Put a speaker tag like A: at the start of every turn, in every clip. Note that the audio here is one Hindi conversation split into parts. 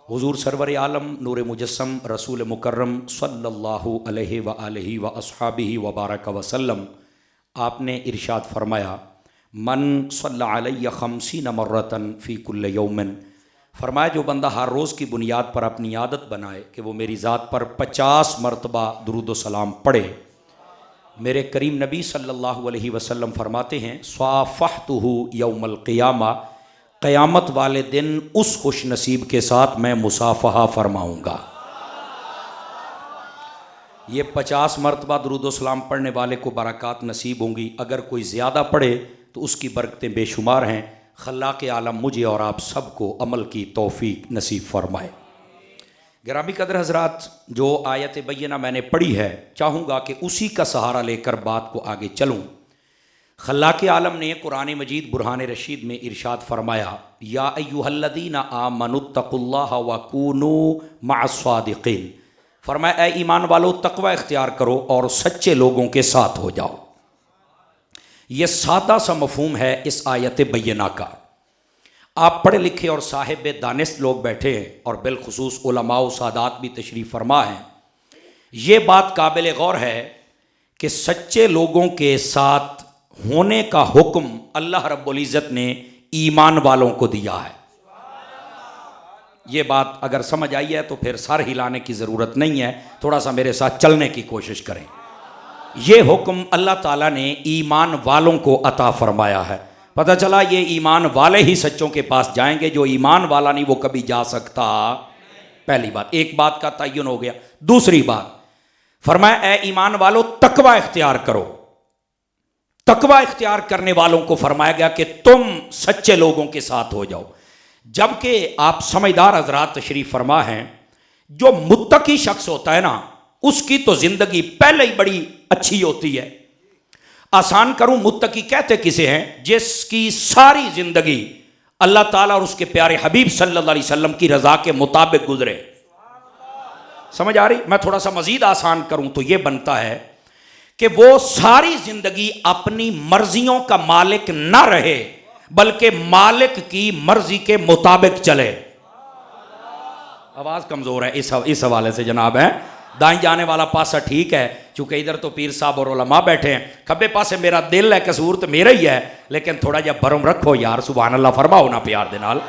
A: हुजूर सरवर आलम नूर मुजस्सम रसूल मुकर्रम सल्लल्लाहु अलैहि व आलिहि व अस्हाबिहि व बारक वसल्लम, आपने इरशाद फरमाया, मन सल्ला अलैहि खमसीन मर्रतन फ़ी कुल्ल यौमिन, फरमाया जो बंदा हर रोज़ की बुनियाद पर अपनी आदत बनाए कि वो मेरी ज़ात पर 50 मरतबा दुरूद व सलाम पढ़े। मेरे करीम नबी सल्लल्लाहु अलैहि वसल्लम फरमाते हैं, स्वाफ़हतुहु यौमल क़ियामा, क़यामत वाले दिन उस खुश नसीब के साथ मैं मुसाफ़हा फरमाऊँगा। ये 50 मरतबा दुरूद व सलाम पढ़ने वाले को बरक़ात नसीब होंगी। अगर कोई ज़्यादा पढ़े तो उसकी बरकतें बेशुमार हैं। खल्लाक़ आलम मुझे और आप सबको अमल की तौफ़ीक नसीब फरमाए। गिरामी कदर हज़रात, जो आयत बय्यना मैंने पढ़ी है, चाहूँगा कि उसी का सहारा लेकर बात को आगे चलूँ। खल्लाक़ आलम ने कुरान मजीद बुरहान रशीद में इरशाद फरमाया, या अय्युहल्लज़ीना आमनुत्तक़ुल्लाह व कूनू मअस्सादिक़ीन, फरमाया ए ईमान वालो तक़वा इख्तियार करो और सच्चे लोगों के साथ हो जाओ। ये सादा सा मफ़हूम है इस आयत बय्यना का। आप पढ़े लिखे और साहिब दानिश लोग बैठे हैं और बिलखुसूस उलमा व सादात भी तशरीफ़ फरमा हैं। ये बात काबिल गौर है कि सच्चे लोगों के साथ होने का हुक्म अल्लाह रब्बुल इज़्ज़त ने ईमान वालों को दिया है। ये बात अगर समझ आई है तो फिर सर हिलाने की ज़रूरत नहीं है, थोड़ा सा मेरे साथ चलने की कोशिश करें। ये हुक्म अल्लाह ताला ने ईमान वालों को अता फरमाया है। पता चला ये ईमान वाले ही सच्चों के पास जाएंगे, जो ईमान वाला नहीं वो कभी जा सकता। पहली बात, एक बात का तय्युन हो गया। दूसरी बात फरमाया, ए ईमान वालों तकवा इख्तियार करो। तकवा इख्तियार करने वालों को फरमाया गया कि तुम सच्चे लोगों के साथ हो जाओ। जबकि आप समझदार हजरात तशरीफ फरमा हैं, जो मुत्तकी शख्स होता है ना, उसकी तो जिंदगी पहले ही बड़ी अच्छी होती है। आसान करूं, मुत्तकी कहते किसे हैं? जिसकी सारी जिंदगी अल्लाह ताला और उसके प्यारे हबीब सल्लल्लाहु अलैहि वसल्लम की रजा के मुताबिक गुजरे। समझ आ रही? मैं थोड़ा सा मजीद आसान करूं तो यह बनता है कि वो सारी जिंदगी अपनी मर्जियों का मालिक ना रहे, बल्कि मालिक की मर्जी के मुताबिक चले। आवाज कमजोर है इस हवाले से जनाब है। दाएं जाने वाला पासा ठीक है, चूंकि इधर तो पीर साहब और उलमा बैठे हैं। खब्बे पासे मेरा दिल है, कसूर तो मेरा ही है, लेकिन थोड़ा जा भरम रखो यार, सुभान अल्लाह फरमाओ ना प्यार दे नाल।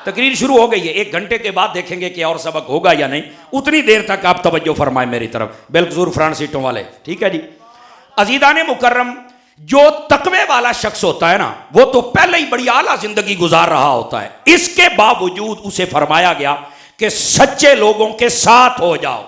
A: तकरीर शुरू हो गई है, 1 घंटे के बाद देखेंगे कि और सबक होगा या नहीं। उतनी देर तक आप तवज्जो फरमाए मेरी तरफ, बिल्कुल फ्रंट सीटों वाले, ठीक है जी। अजीदाने मुकर्रम, जो तकवे वाला शख्स होता है ना, वो तो पहले ही बड़ी आला जिंदगी गुजार रहा होता है। इसके बावजूद उसे फरमाया गया कि सच्चे लोगों के साथ हो जाओ।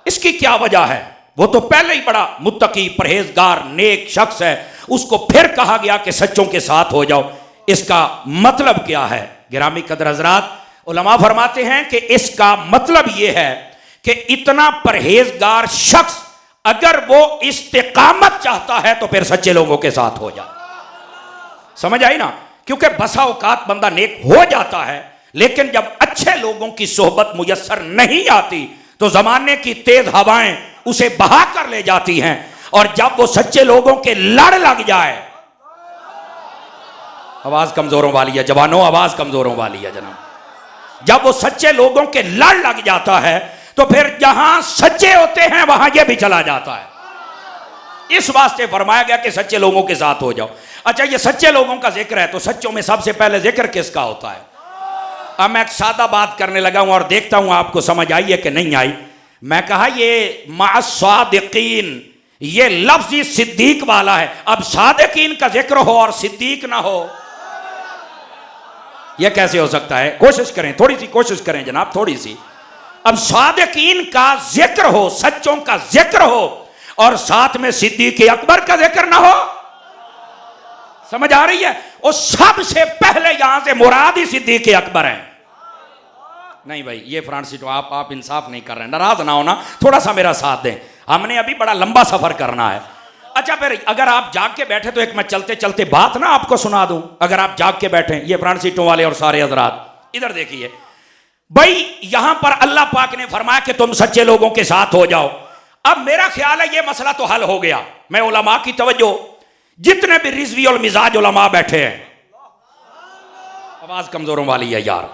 A: इसकी क्या वजह है? वो तो पहले ही बड़ा मुत्तकी परहेजगार नेक शख्स है, उसको फिर कहा गया कि सच्चों के साथ हो जाओ। इसका मतलब क्या है? गिरामी कदर हजरात, उलमा फरमाते हैं कि इसका मतलब यह है कि इतना परहेजगार शख्स अगर वो इस्तिकामत चाहता है तो फिर सच्चे लोगों के साथ हो जाए। समझ आई ना? क्योंकि बसा औकात बंदा नेक हो जाता है, लेकिन जब अच्छे लोगों की सोहबत मुयस्सर नहीं आती तो जमाने की तेज हवाएं उसे बहा कर ले जाती हैं। और जब वो सच्चे लोगों के लड़ लग जाए, आवाज कमजोरों वाली है जवानों, आवाज कमजोरों वाली है जनाब। जब वो सच्चे लोगों के लड़ लग जाता है तो फिर जहां सच्चे होते हैं वहां ये भी चला जाता है। इस वास्ते फरमाया गया कि सच्चे लोगों के साथ हो जाओ। अच्छा, ये सच्चे लोगों का जिक्र है तो सच्चों में सबसे पहले जिक्र किसका होता है? अब मैं एक सादा बात करने लगा हूं और देखता हूं आपको समझ आई है कि नहीं आई। मैं कहा ये मअस्सादिकीन, ये लफ्ज ही सिद्दीक वाला है। अब सादिकीन का जिक्र हो और सिद्दीक ना हो, यह कैसे हो सकता है? कोशिश करें, थोड़ी सी कोशिश करें जनाब, थोड़ी सी। अब सादिकीन का जिक्र हो, सच्चों का जिक्र हो, और साथ में सिद्दीक अकबर का जिक्र ना हो। समझ आ रही है? वो सबसे पहले यहां से मुराद ही सिद्दीक अकबर है। नहीं भाई, ये फ्रंट सीट आप इंसाफ नहीं कर रहे हैं, नाराज ना होना, थोड़ा सा मेरा साथ दें, हमने अभी बड़ा लंबा सफर करना है। अच्छा, फिर अगर आप जाग के बैठे तो एक मैं चलते चलते बात ना आपको सुना दूं। अगर आप जाग के बैठे, ये फ्रंट सीटों वाले और सारे हजरात इधर देखिए भाई, यहां पर अल्लाह पाक ने फरमाया कि तुम सच्चे लोगों के साथ हो जाओ। अब मेरा ख्याल है ये मसला तो हल हो गया। मैं उलमा की तवज्जो, जितने भी रिजवी और मिजाज उलमा बैठे हैं, आवाज कमजोरों वाली है यार,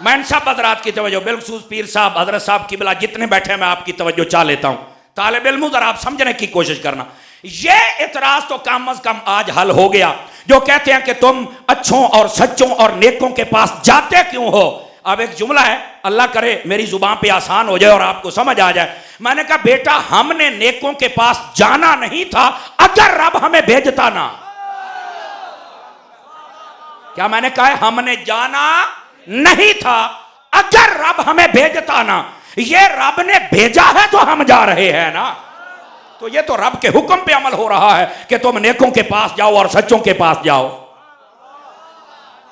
A: मैं सब हजरात की तवज्जो, बिलखसूस पीर साहब, हजरत साहब किबला जितने बैठे मैं आपकी तवज्जो चाह लेता हूं। तालिब इल्म जरा आप समझने की कोशिश करना। ये इतराज तो कम अज कम आज हल हो गया, जो कहते हैं कि तुम अच्छों और सच्चों और नेकों के पास जाते क्यों हो। अब एक जुमला है, अल्लाह करे मेरी जुबान पे आसान हो जाए और आपको समझ आ जाए। मैंने कहा बेटा हमने नेकों के पास जाना नहीं था अगर रब हमें भेजता ना। क्या मैंने कहा है? हमने जाना नहीं था अगर रब हमें भेजता ना। ये रब ने भेजा है तो हम जा रहे हैं ना। तो ये तो रब के हुक्म पे अमल हो रहा है कि तुम नेकों के पास जाओ और सच्चों के पास जाओ।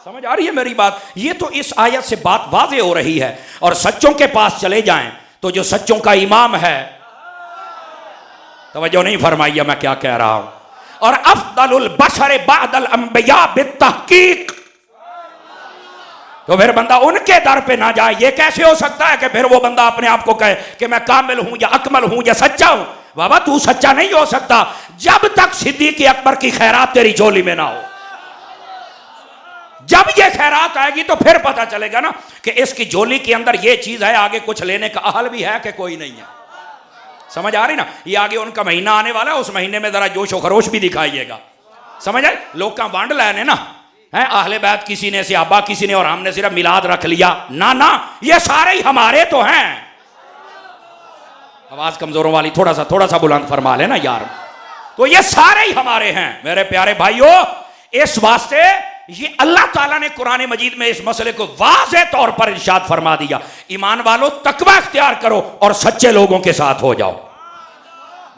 A: समझ आ रही है मेरी बात? ये तो इस आयत से बात वाज़े हो रही है। और सच्चों के पास चले जाएं तो जो सच्चों का इमाम है, तवज्जो नहीं फरमाई मैं क्या कह रहा हूं। और अफदलुल बशर बादल अंबिया बित्तहकीक, तो फिर बंदा उनके दर पे ना जाए। ये कैसे हो सकता है कि फिर वो बंदा अपने आप को कहे कि मैं कामिल हूं या अकमल हूं या सच्चा हूं। बाबा तू सच्चा नहीं हो सकता जब तक सिद्दीक़ अकबर की खैरात तेरी झोली में ना हो। जब ये खैरात आएगी तो फिर पता चलेगा ना कि इसकी झोली के अंदर ये चीज है, आगे कुछ लेने का अहल भी है कि कोई नहीं है। समझ आ रही ना? ये आगे उनका महीना आने वाला है, उस महीने में जरा जोश और खरोश भी दिखाइएगा। समझ आए? लोग का वांड लाने ना है, अहले बैत किसी ने, सहाबा किसी ने, और हमने सिर्फ मिलाद रख लिया ना। ना, ये सारे ही हमारे तो हैं। आवाज कमजोरों वाली थोड़ा सा बुलंद फरमा लेना यार। तो ये सारे ही हमारे हैं मेरे प्यारे भाइयों। इस वास्ते ये अल्लाह ताला ने कुरान मजीद में इस मसले को वाज़े तौर पर इरशाद फरमा दिया, ईमान वालों तकवा इख्तियार करो और सच्चे लोगों के साथ हो जाओ।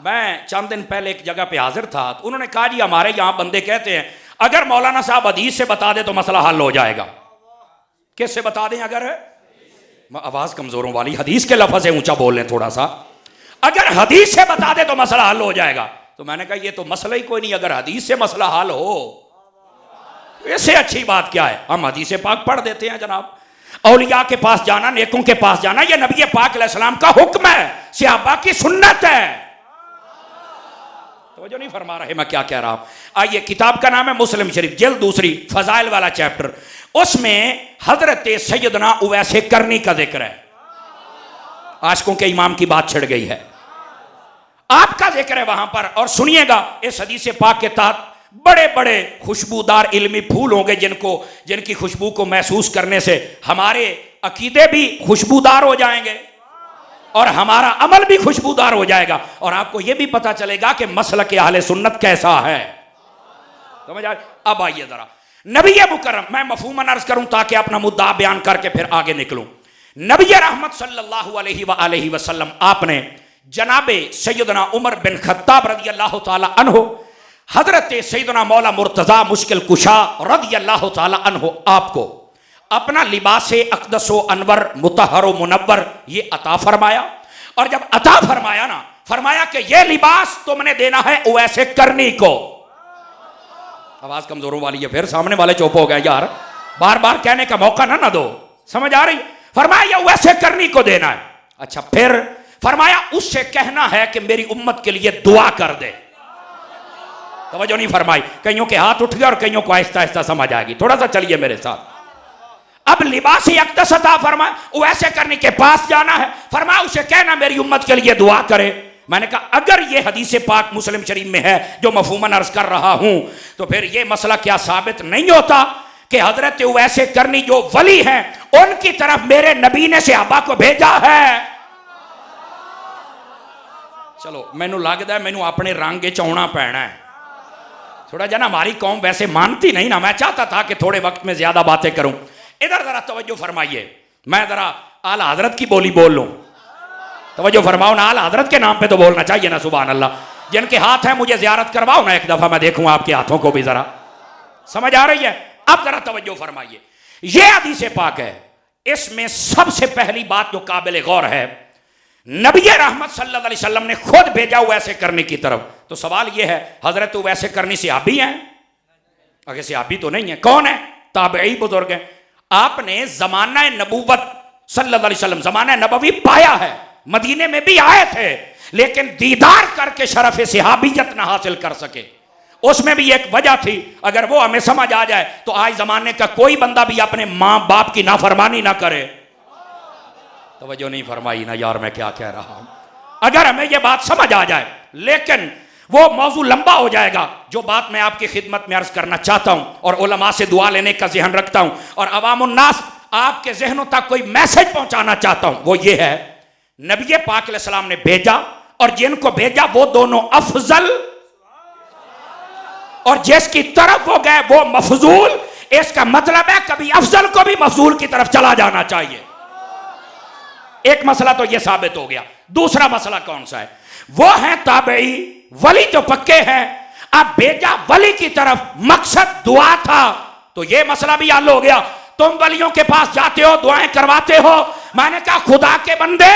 A: मैं चंद दिन पहले एक जगह पे हाजिर था, तो उन्होंने कहा जी हमारे यहां बंदे कहते हैं अगर मौलाना साहब हदीस से बता दे तो मसला हल हो जाएगा। किससे बता दें? अगर आवाज कमजोरों वाली, हदीस के लफ्ज़ से ऊंचा बोल लें थोड़ा सा। अगर हदीस से बता दे तो मसला हल हो जाएगा। तो मैंने कहा ये तो मसला ही कोई नहीं, अगर हदीस से मसला हल हो इससे अच्छी बात क्या है। हम हदीस पाक पढ़ देते हैं जनाब। औलिया के पास जाना, नेकों के पास जाना, यह नबी पाक अलैहिस्सलाम का हुक्म है, सहाबा की सुन्नत है। तो जो नहीं फरमा रहे मैं क्या कह रहा हूं। आइए, किताब का नाम है मुस्लिम शरीफ, जिल्द दूसरी, फजाइल वाला चैप्टर। उसमें हजरत सैयदना उवैस करनी का जिक्र है। आशिकों के इमाम की बात छिड़ गई है, आपका जिक्र है वहां पर। और सुनिएगा, इस हदीस पाक के तहत बड़े बड़े खुशबूदार इल्मी फूल होंगे जिनकी खुशबू को महसूस करने से हमारे अकीदे भी खुशबूदार हो जाएंगे और हमारा अमल भी खुशबूदार हो जाएगा। और आपको यह भी पता चलेगा कि मसलक अहले सुन्नत कैसा है। समझ आ? अब आइए जरा नबी मुकर्रम, मैं मफहूमन अर्ज करूं ताकि अपना मुद्दा बयान करके फिर आगे निकलूं। नबी रहमत सल्लल्लाहु अलैहि वसल्लम आपने जनाबे सैयदना उमर बिन खत्ताब रज़ी अल्लाह तआला अन्हु, हजरत सैयदना मौला मुर्तज़ा मुश्किल कुशा रज़ी अल्लाह तआला अन्हु आपको अपना लिबास अक़दस अनवर मुतहर मुनव्वर ये अता फरमाया। और जब अता फरमाया ना, फरमाया कि ये लिबास तुमने देना है उवैसे करनी को। आवाज कमजोरों वाली है, फिर सामने वाले चुप हो गए यार, बार बार कहने का मौका ना दो। समझ आ रही? फरमाया ये उवैसे करनी को देना है। अच्छा, फिर फरमाया उससे कहना है कि मेरी उम्मत के लिए दुआ कर दे। तवज्जो नहीं फरमाई, कईयों के हाथ उठ गए और कईयों को आहिस्ता आहिस्ता समझ आएगी। थोड़ा सा चलिए मेरे साथ। अब लिबास अक़दस अता फरमाया, वैसे करने के पास जाना है, फरमाया उसे कहना मेरी उम्मत के लिए दुआ करे। मैंने कहा अगर ये हदीस पाक मुस्लिम शरीफ में है जो मफहूमन अर्ज कर रहा हूं, तो फिर ये मसला क्या साबित नहीं होता कि हजरत वैसे करनी जो वली हैं उनकी तरफ मेरे नबी ने सहाबा को भेजा है। चलो मैनू लगता है मैनू अपने रंग चौना पैना है थोड़ा जना। हमारी कौम वैसे मानती नहीं ना, मैं चाहता था कि थोड़े वक्त में ज्यादा बातें करूं। इधर जरा तवज्जो फरमाइए, मैं जरा आला हजरत की बोली बोल लूं। तवज्जो फरमाओ ना, आला हजरत के नाम पे तो बोलना चाहिए ना। सुभान अल्लाह। जिनके हाथ है मुझे जियारत करवाओ ना एक दफा, मैं देखूं आपके हाथों को भी जरा। समझ आ रही है? अब जरा तवज्जो फरमाइए, ये हदीस पाक है, इसमें सबसे पहली बात जो काबिल गौर है, नबी रहमत सल्लल्लाहु अलैहि वसल्लम ने खुद भेजा वैसे करने की तरफ। तो सवाल यह है, हजरत वैसे करनी सहाबी हैं? अगर सहाबी तो नहीं है, कौन है? ताबई बुजुर्ग हैं। आपने जमाना नबूवत सल्लल्लाहु अलैहि वसल्लम, जमाना नबवी पाया है, मदीने में भी आए थे, लेकिन दीदार करके शरफ सहाबियत न हासिल कर सके। उसमें भी एक वजह थी, अगर वो हमें समझ आ जाए तो आज जमाने का कोई बंदा भी अपने माँ बाप की नाफरमानी ना करे। तवज्जो नहीं फरमाई ना यार, मैं क्या कह रहा हूं। अगर हमें ये बात समझ आ जाए, लेकिन वो मौजू लंबा हो जाएगा। जो बात मैं आपकी खिदमत में अर्ज करना चाहता हूं और उलमा से दुआ लेने का जहन रखता हूं और अवामुन्नास आपके जहनों तक कोई मैसेज पहुंचाना चाहता हूं, वो ये है, नबी पाक अलैहि सलाम ने भेजा और जिनको भेजा वो दोनों अफजल और जिसकी तरफ वो गए वो मफजूल। इसका मतलब है कभी अफजल को भी मफजूल की तरफ चला जाना चाहिए। एक मसला तो ये साबित हो गया। दूसरा मसला कौन सा है? वो है ताबई, वली जो पक्के हैं। अब भेजा वली की तरफ, मकसद दुआ था, तो ये मसला भी हल हो गया। तुम वलियों के पास जाते हो, दुआएं करवाते हो। मैंने कहा खुदा के बंदे,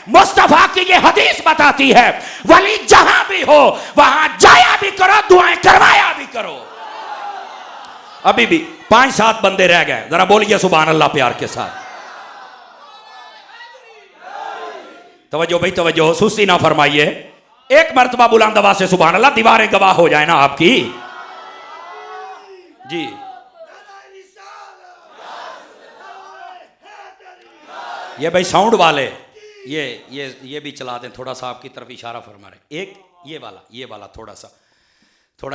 A: मुस्तफा की ये हदीस बताती है वली जहां भी हो वहां जाया भी करो, दुआएं करवाया भी करो। अभी भी 5-7 बंदे रह गए, जरा बोलिए सुभान अल्लाह प्यार के साथ। तवज्जो भाई तवज्जो, सुस्ती ना फरमाइए। एक मर्तबा बुलंद आवाज से सुभान अल्लाह, दीवारें गवाह हो जाए ना आपकी। जी ये भाई साउंड वाले ये भी चला दें, थोड़ा सा आपकी तरफ इशारा फरमा रहे। एक ये वाला थोड़ा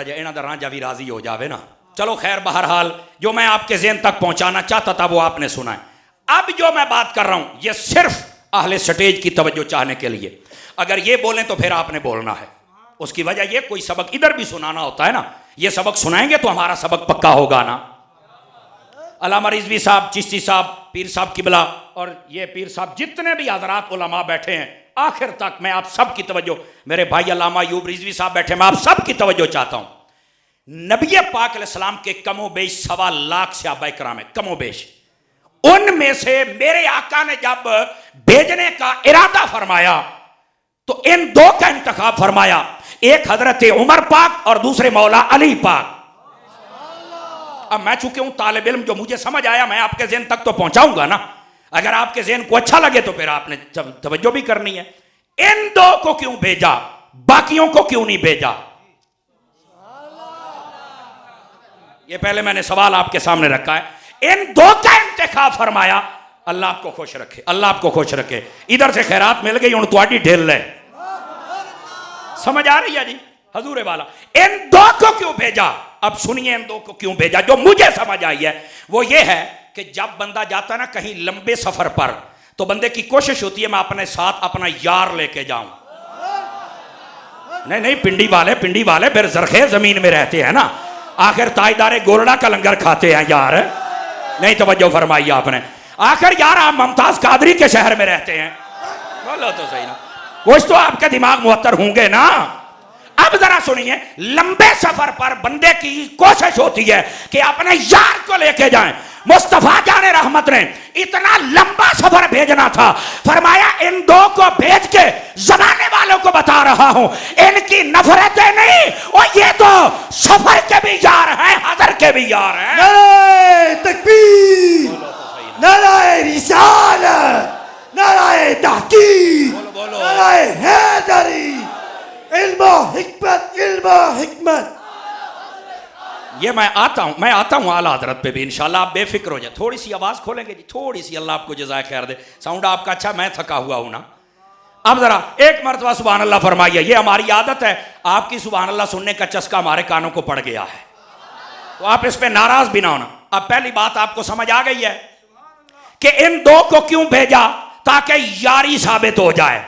A: जा इन्हों का रांझा भी राजी हो जावे ना। चलो खैर, बहरहाल जो मैं आपके ज़हन तक पहुंचाना चाहता था वो आपने सुना है। अब जो मैं बात कर रहा हूं ये सिर्फ अहले स्टेज की तवज्जो चाहने के लिए। अगर ये बोलें तो फिर आपने बोलना है। उसकी वजह ये, कोई सबक इधर भी सुनाना होता है ना, ये सबक सुनाएंगे तो हमारा सबक पक्का होगा ना। अल्लामा रिजवी साहब, चिश्ती साहब, पीर साहब किबला और ये पीर साहब, जितने भी हजरात उलमा बैठे हैं, आखिर तक मैं आप सब की तवज्जो, मेरे भाई अल्लामा यूब रिजवी साहब बैठे, मैं आप सब की तवज्जो चाहता हूं। नबी पाक अलैहिस्सलाम के कमोबेश 1.25 लाख सहाबा किराम है, कमोबेश। उनमें से मेरे आका ने जब भेजने का इरादा फरमाया तो इन दो का इंतखाब फरमाया, एक हजरत उमर पाक और दूसरे मौला अली पाक। अब मैं चूंकि हूं तालिब इल्म, जो मुझे समझ आया मैं आपके ज़हन तक तो पहुंचाऊंगा ना। अगर आपके ज़हन को अच्छा लगे तो फिर आपने तवज्जो भी करनी है। इन दो को क्यों भेजा, बाकियों को क्यों नहीं भेजा? ये पहले मैंने सवाल आपके सामने रखा है। इन दो का इंतखाब फरमाया। अल्लाह आपको खुश रखे, अल्लाह आपको खुश रखे। इधर से खैरात मिल गई, हूं तुहाडी ढिल है। समझ आ रही है जी हजूरे वाला? इन दो को क्यों भेजा? अब सुनिए इन दो को क्यों भेजा। जो मुझे समझ आई है वो ये है कि जब बंदा जाता ना कहीं लंबे सफर पर, तो बंदे की कोशिश होती है मैं अपने साथ अपना यार लेके जाऊं। नहीं, पिंडी वाले फिर जरखे जमीन में रहते हैं ना, आखिर ताजदारे गोरडा का लंगर खाते हैं यार। नहीं तवज्जो फरमाई आपने। आखिर यार आप मुमताज कादरी के शहर में रहते हैं, बोलो तो सही ना, कुछ तो आपके दिमाग मुअत्तर होंगे ना। अब जरा सुनिए, लंबे सफर पर बंदे की कोशिश होती है कि अपने यार को लेके जाएं। मुस्तफा जाने रहमत ने इतना लंबा सफर भेजना था, फरमाया इन दो को भेज के जमाने वालों को बता रहा हूं, इनकी नफरतें नहीं, और ये तो सफर के भी यार हैं, हजर के भी यार हैं।
B: नारे तकबीर, नारे रिसालत, नारे तहकीक, नारे हैदरी, इल्म हिकमत।
A: ये मैं आता हूं आला हजरत पे भी इंशाल्लाह, आप बेफिक्र हो जाए। थोड़ी सी आवाज खोलेंगे जी, थोड़ी सी, अल्लाह आपको जज़ाए खैर दे। साउंड आपका अच्छा, मैं थका हुआ हूं ना। अब जरा एक मरतबा सुभान अल्लाह फरमाइए। ये हमारी आदत है, आपकी सुभान अल्लाह सुनने का चस्का हमारे कानों को पड़ गया है, तो आप इस पे नाराज भी ना होना। अब पहली बात आपको समझ आ गई है कि इन दो को क्यों भेजा, ताकि यारी साबित हो जाए।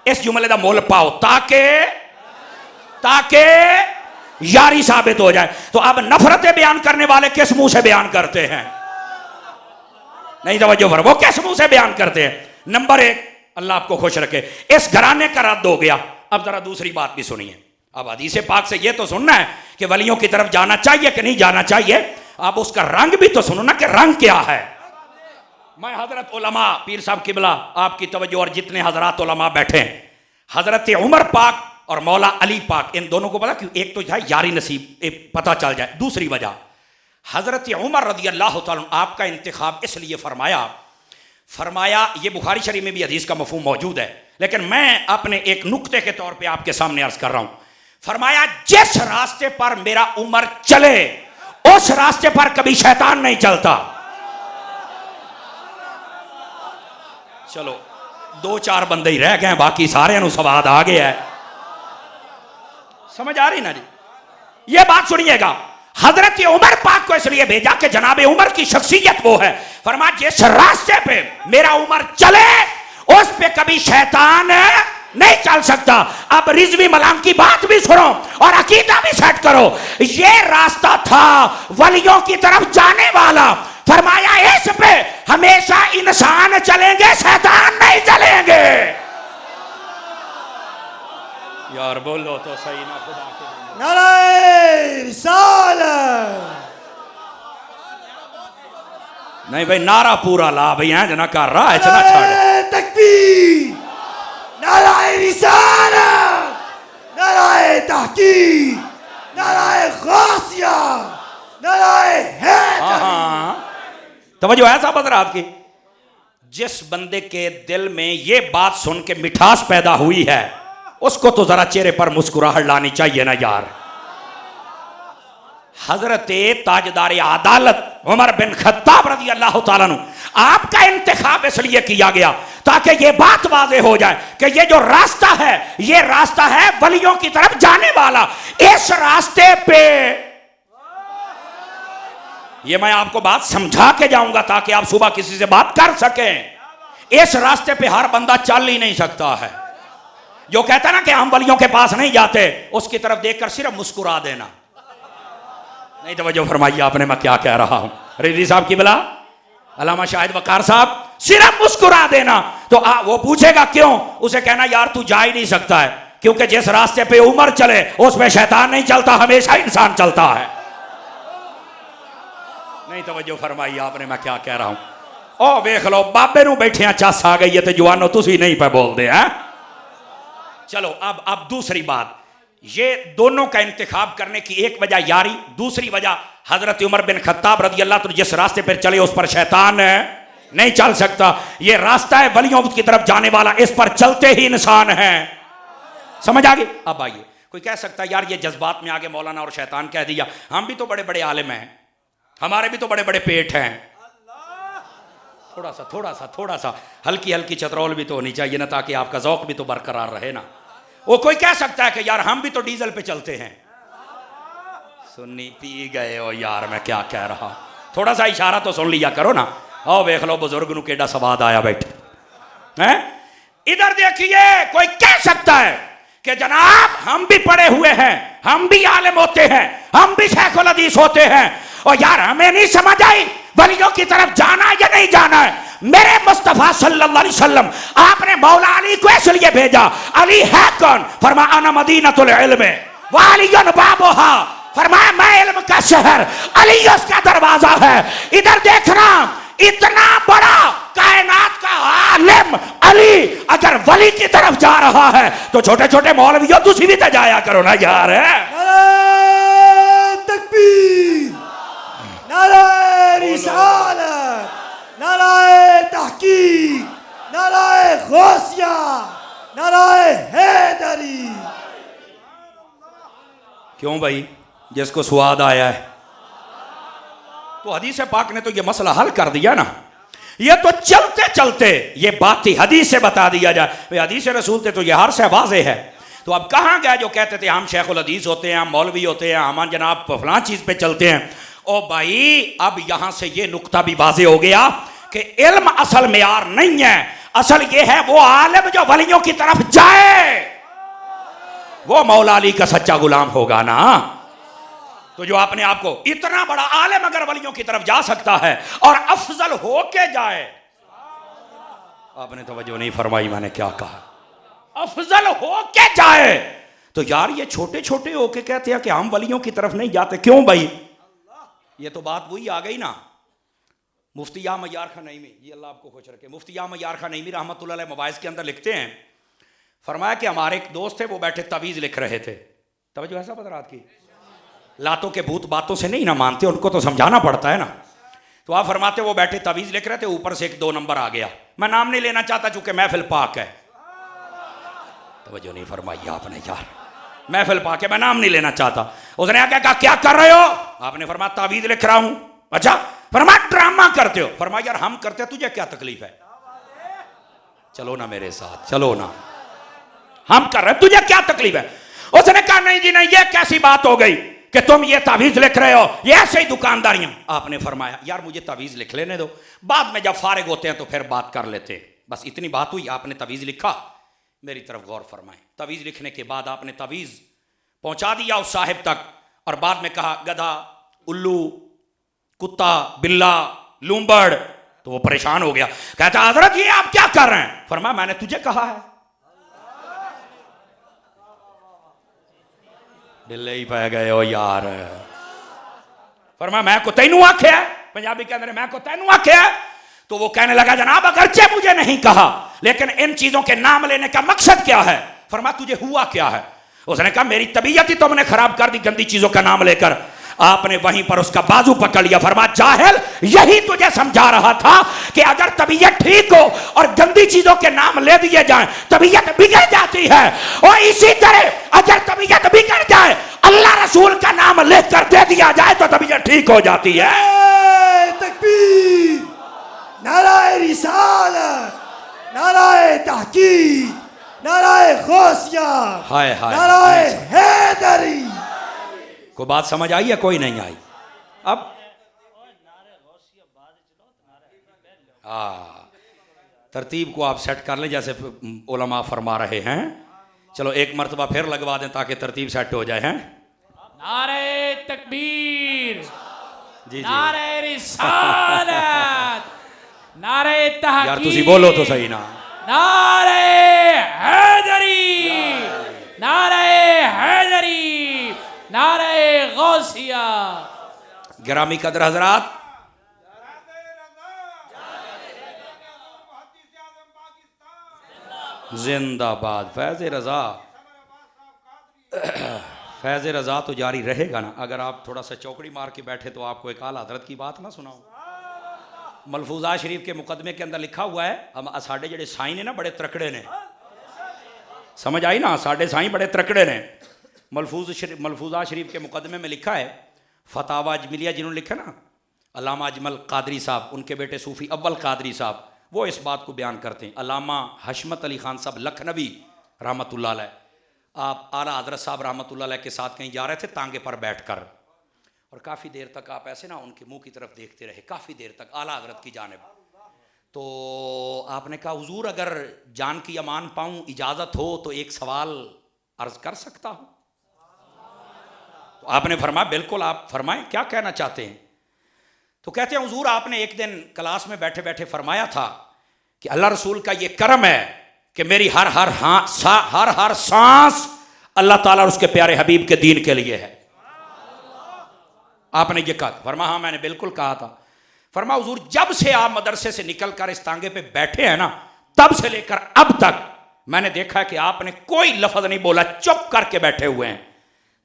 A: इस जुमले का मोल पाओ, ताकि यारी साबित हो जाए। तो अब नफरतें बयान करने वाले किस मुंह से बयान करते हैं? नहीं तवज्जो फर, वो किस मुंह से बयान करते हैं? नंबर 1, अल्लाह आपको खुश रखे, इस घराने का रद्द हो गया। अब जरा दूसरी बात भी सुनिए। अब हदीस पाक से ये तो सुनना है कि वलियों की तरफ जाना चाहिए कि नहीं जाना चाहिए। अब उसका रंग भी तो सुनो ना कि रंग क्या है। मैं हजरत उलमा, पीर साहब किबला, आपकी तवज्जो और जितने हजरात उलमा बैठे हैं, हजरत उमर पाक और मौला अली पाक, इन दोनों को पता क्यों? एक तो है यारी नसीब, पता चल जाए। दूसरी वजह, हजरत उमर रज़ी अल्लाह तआला अन्हु आपका इंतखाब इसलिए फरमाया, ये बुखारी शरीफ में भी हदीस का मफहूम मौजूद है, लेकिन मैं अपने एक नुक्ते के तौर पे आपके सामने अर्ज कर रहा हूं। फरमाया जिस रास्ते पर मेरा उमर चले उस रास्ते पर कभी शैतान नहीं चलता। चलो 2-4 बंदे ही रह गए, बाकी सारे नु स्वाद आ गया है। समझ आ रही ना जी? ये बात सुनिएगा, हजरत उमर पाक को इसलिए भेजा कि जनाब उमर की शख्सियत वो है। फरमाया जिस रास्ते पे मेरा उमर चले उस पे कभी शैतान नहीं चल सकता। अब रिजवी मलाम की बात भी सुनो और अकीदा भी सेट करो। ये रास्ता था वलियों की तरफ जाने वाला। फरमाया इस पे हमेशा इंसान चलेंगे, शैतान नहीं चलेंगे। यार बोलो तो सही ना खुदा के।
B: नारे रिसालत।
A: नहीं भाई नारा पूरा ला भाई, हैं जना कर रहा है इतना
B: नारे तकबीर, नारे रिसालत, नारे तहकीक, नारे गासिया, नारे हैदरी।
A: तवज्जो है साहब हज़रात की। जिस बंदे के दिल में ये बात सुन के मिठास पैदा हुई है उसको तो जरा चेहरे पर मुस्कुराहट लानी चाहिए ना यार। हजरत ताजदार आदालत उमर बिन खत्ताब रज़ी अल्लाह ताला अन्हु, आपका इंतखाब इसलिए किया गया ताकि ये बात वाज़ेह हो जाए कि ये जो रास्ता है ये रास्ता है वलियों की तरफ जाने वाला। इस रास्ते पे ये मैं आपको बात समझा के जाऊंगा ताकि आप सुबह किसी से बात कर सकें। इस रास्ते पे हर बंदा चल ही नहीं सकता है। जो कहता ना कि हम वलियों के पास नहीं जाते, उसकी तरफ देखकर सिर्फ मुस्कुरा देना। नहीं तवज्जो फरमाइए आपने मैं क्या कह रहा हूं। रिजवी साहब की बला, अल्लामा शाहिद वकार साहब, सिर्फ मुस्कुरा देना तो वो पूछेगा क्यों, उसे कहना यार तू जा ही नहीं सकता है क्योंकि जिस रास्ते पे उमर चले उसमें शैतान नहीं चलता, हमेशा इंसान चलता है। नहीं तवज्जो फरमाइए आपने मैं क्या कह रहा हूं। ओ देख लो बाबे नू बैठे चस आ गई है तो जवानों तुसी नहीं पे बोलते हैं। चलो अब दूसरी बात, ये दोनों का इंतखाब करने की एक वजह यारी, दूसरी वजह हजरत उमर बिन खत्ताब रज़ी अल्लाह तो जिस रास्ते पर चले उस पर शैतान नहीं चल सकता। ये रास्ता है वलियों की तरफ जाने वाला, इस पर चलते ही इंसान है। समझ आ गई? अब आइए, कोई कह सकता है यार ये जज्बात में आगे मौलाना और शैतान कह दिया, हम भी तो बड़े बड़े आलिम हैं, हमारे भी तो बड़े बड़े पेट हैं। थोड़ा सा हल्की हल्की चतरौल भी तो होनी चाहिए ना, ताकि आपका ज़ौक़ भी तो बरकरार रहे ना। वो कोई कह सकता है कि यार हम भी तो डीजल पे चलते हैं। सुन्नी पी गए हो यार, मैं क्या कह रहा हूं। थोड़ा सा इशारा तो सुन लिया करो ना। आओ देख लो बुजुर्ग नु केड़ा स्वाद आया बैठे हैं। इधर देखिए, कोई कह सकता है कि जनाब हम भी पढ़े हुए हैं, हम भी आलिम होते हैं, हम भी शेखुल हदीस होते हैं, और यार हमें नहीं समझ आई वलियों की तरफ जाना या नहीं जाना है। मेरे मुस्तफा सल्लल्लाहु अलैहि वसल्लम आपने मौला अली को इसलिए भेजा। अली है कौन? फरमाया अना मदीनतुल इल्म व अलीयुन बाबुहा। फरमाया मैं इल्म का शहर, अली उसका दरवाजा है। इधर देखना, इतना बड़ा कायनात का आलिम अली अगर वली की तरफ जा रहा है तो छोटे छोटे मौलवियों तुसी भी तो जाया करो ना यार।
B: नारे तकबीर, नारे रिसालत, नारे तहकीक, नारे गासिया, नारे हैदरी।
A: क्यों भाई, जिसको स्वाद आया है तो हदीस पाक ने तो ये मसला हल कर दिया ना। ये तो चलते चलते ये बात थी, हदीस से बता दिया जाए। हदीस रसूल थे तो ये हर से वाज़ेह है। तो अब कहाँ गए जो कहते थे हम शेखुल हदीस होते हैं, हम मौलवी होते हैं, हम जनाब फलां चीज़ पे चलते हैं। ओ भाई अब यहां से ये नुक्ता भी वाज़ेह हो गया कि इल्म असल मेयार नहीं है। असल ये है वो आलिम जो वलियों की तरफ जाए वो मौला अली का सच्चा गुलाम होगा ना। तो जो अपने आप को इतना बड़ा आलिम अगर वलियों की तरफ जा सकता है और अफजल हो के जाए, आपने तवज्जो नहीं फरमाई मैंने क्या कहा, अफजल हो के जाए, तो यार ये छोटे छोटे होके कहते हैं कि हम वलियों की तरफ नहीं जाते। क्यों भाई? ये तो बात वही आ गई ना। मुफ्ती या मयार खान नईमी, ये अल्लाह आपको खुश रखे, मुफ्ती या मयार खान नईमी रहमतुल्लाह अलैह मवाइज़ के अंदर लिखते हैं, फरमाया कि हमारे एक दोस्त थे, वो बैठे तवीज़ लिख रहे थे। तवज्जो ऐसा पता रात की, लातों के भूत बातों से नहीं ना मानते, उनको तो समझाना पड़ता है ना। तो आप फरमाते वो बैठे तवीज़ लिख रहे थे, ऊपर से 1-2 नंबर आ गया। मैं नाम नहीं लेना चाहता चूंकि महफिल पाक है। तवज्जो नहीं फरमाई आपने यार। महफिल पाके मैं नाम नहीं लेना चाहता। उसने आके कहा क्या कर रहे हो? आपने फरमाया तावीज लिख रहा हूं। अच्छा, फरमाया ड्रामा करते हो? फरमाया यार हम करते, तुझे क्या तकलीफ है? चलो ना मेरे साथ, चलो ना, हम कर रहे, तुझे क्या तकलीफ है? उसने कहा नहीं जी नहीं, ये कैसी बात हो गई कि तुम ये तावीज लिख रहे हो, ये ऐसे ही दुकानदारियां। आपने फरमाया यार मुझे तावीज लिख लेने दो, बाद में जब फारिग होते हैं तो फिर बात कर लेते। बस इतनी बात हुई, आपने तावीज लिखा। मेरी तरफ गौर फरमाए, तावीज लिखने के बाद आपने तावीज पहुंचा दिया उस साहिब तक, और बाद में कहा गधा, उल्लू, कुत्ता, बिल्ला, लूंबड़। तो वो परेशान हो गया, कहता हजरत ये आप क्या कर रहे हैं? फरमाया मैंने तुझे कहा है। बिल्ले ही पै गए हो यार। फरमाया मैं को तैनू आख्या, पंजाबी के अंदर मैं को तैनू आख्या। तो वो कहने लगा जनाब अगरचे मुझे नहीं कहा, लेकिन इन चीजों के नाम लेने का मकसद क्या है? फरमाया तुझे हुआ क्या है? उसने कहा मेरी तबीयत ही तुमने खराब कर दी गंदी चीजों का नाम लेकर। आपने वहीं पर उसका बाजू पकड़ लिया, फरमाया जाहिल, यही तुझे समझा रहा था कि अगर तबीयत ठीक हो और गंदी चीजों के नाम ले दिए जाएं तबीयत बिगड़ जाती है, और इसी तरह अगर तबीयत बिगड़ जाए अल्लाह रसूल का नाम लेकर दे दिया जाए तो तबीयत ठीक हो जाती है।
B: तकबीर, नाराए रिसालत, नाराए तहकीक, नाराए गौसिया,
A: हाय हाय,
B: नाराए हैदरी।
A: कोई बात समझ आई है? कोई नहीं आई? अब तरतीब को आप सेट कर लें जैसे उलमा फरमा रहे हैं। चलो एक मर्तबा फिर लगवा दें ताकि तरतीब सेट हो जाए। हैं
C: नारे तकबीर,
A: जी जी,
C: नारे रिसालत, नारे तहकीक,
A: यार तुसी बोलो तो सही ना।
C: नारे हैदरी, नारे हैदरी, नारे गौसिया।
A: गिरामी कदर हजरात, जिंदाबाद फैज रजा। फैज रजा तो जारी रहेगा ना। अगर आप थोड़ा सा चौकड़ी मार के बैठे तो आपको एक आला हजरत की बात ना सुनाऊं। मलफूजा शरीफ के मुकदमे के अंदर लिखा हुआ है, हम साढ़े जड़े साई ने ना बड़े त्रकड़े ने, समझ आई ना, साढ़े साई बड़े त्रकड़े ने। मलफूजा शरीफ के मुकदमे में लिखा है, फतावा अजमिलिया जिन्होंने लिखा ना, अल्लामा अजमल कादरी साहब, उनके बेटे सूफी अव्वल कादरी साहब, वो इस बात को बयान करते हैं। अल्लामा हशमत अली खान साहब लखनवी रहमतुल्लाह अलैह, आप आला हजरत साहब रहमतुल्लाह अलैह के साथ कहीं जा रहे थे तांगे पर बैठकर, और काफ़ी देर तक आप ऐसे ना उनके मुंह की तरफ देखते रहे, काफ़ी देर तक आला हजरत की जानिब। तो आपने कहा हुजूर अगर जान की अमान पाऊँ, इजाज़त हो तो एक सवाल अर्ज कर सकता हूँ? तो आपने फरमाया बिल्कुल, आप फरमाएं क्या कहना चाहते हैं। तो कहते हैं हुजूर आपने एक दिन क्लास में बैठे बैठे फरमाया था कि अल्लाह रसूल का ये करम है कि मेरी हर हर सांस अल्लाह ताला और उसके प्यारे हबीब के दीन के लिए है। आपने ये कहा? फरमा हाँ मैंने बिल्कुल कहा था। फरमा हुजूर जब से आप मदरसे से निकल कर इस तांगे पे बैठे हैं ना, तब से लेकर अब तक मैंने देखा है कि आपने कोई लफ्ज नहीं बोला, चुप करके बैठे हुए हैं।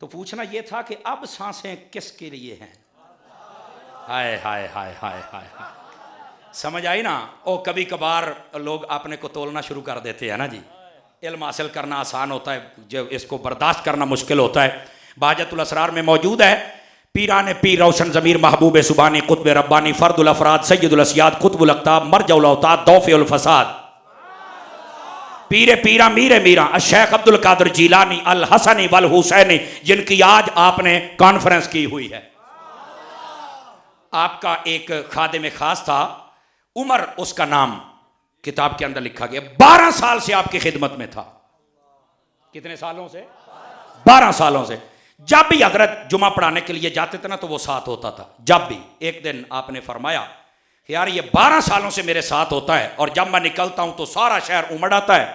A: तो पूछना यह था कि अब सांसें किसके लिए हैं? हाय हाय हाय हाय हाय हाय, समझ आई ना। ओ कभी कभार लोग अपने को तोलना शुरू कर देते हैं ना जी। इल्म हासिल करना आसान होता है, जब इसको बर्दाश्त करना मुश्किल होता है। बाजतुल असरार में मौजूद है, पीरान पीर रोशन ज़मीर महबूब सुबानी कुतुब रब्बानी फ़र्दुल अफ़राद सय्यदुल अस्याद कुतुबुल अक़ताब मरजउल औताद दौफ़ुल फ़साद पीरे पीरा मीरे मीरा शेख अब्दुल कादिर जीलानी अल हसनी वल हुसैनी, जिनकी आज आपने कॉन्फ्रेंस की हुई है। आपका एक खादिम खास था उमर, उसका नाम किताब के अंदर लिखा गया। 12 साल से आपकी खिदमत में था। कितने सालों से? 12 सालों से। जब भी हजरत जुमा पढ़ाने के लिए जाते थे ना तो वो साथ होता था। जब भी एक दिन आपने फरमाया कि यार ये 12 सालों से मेरे साथ होता है और जब मैं निकलता हूं तो सारा शहर उमड़ आता है,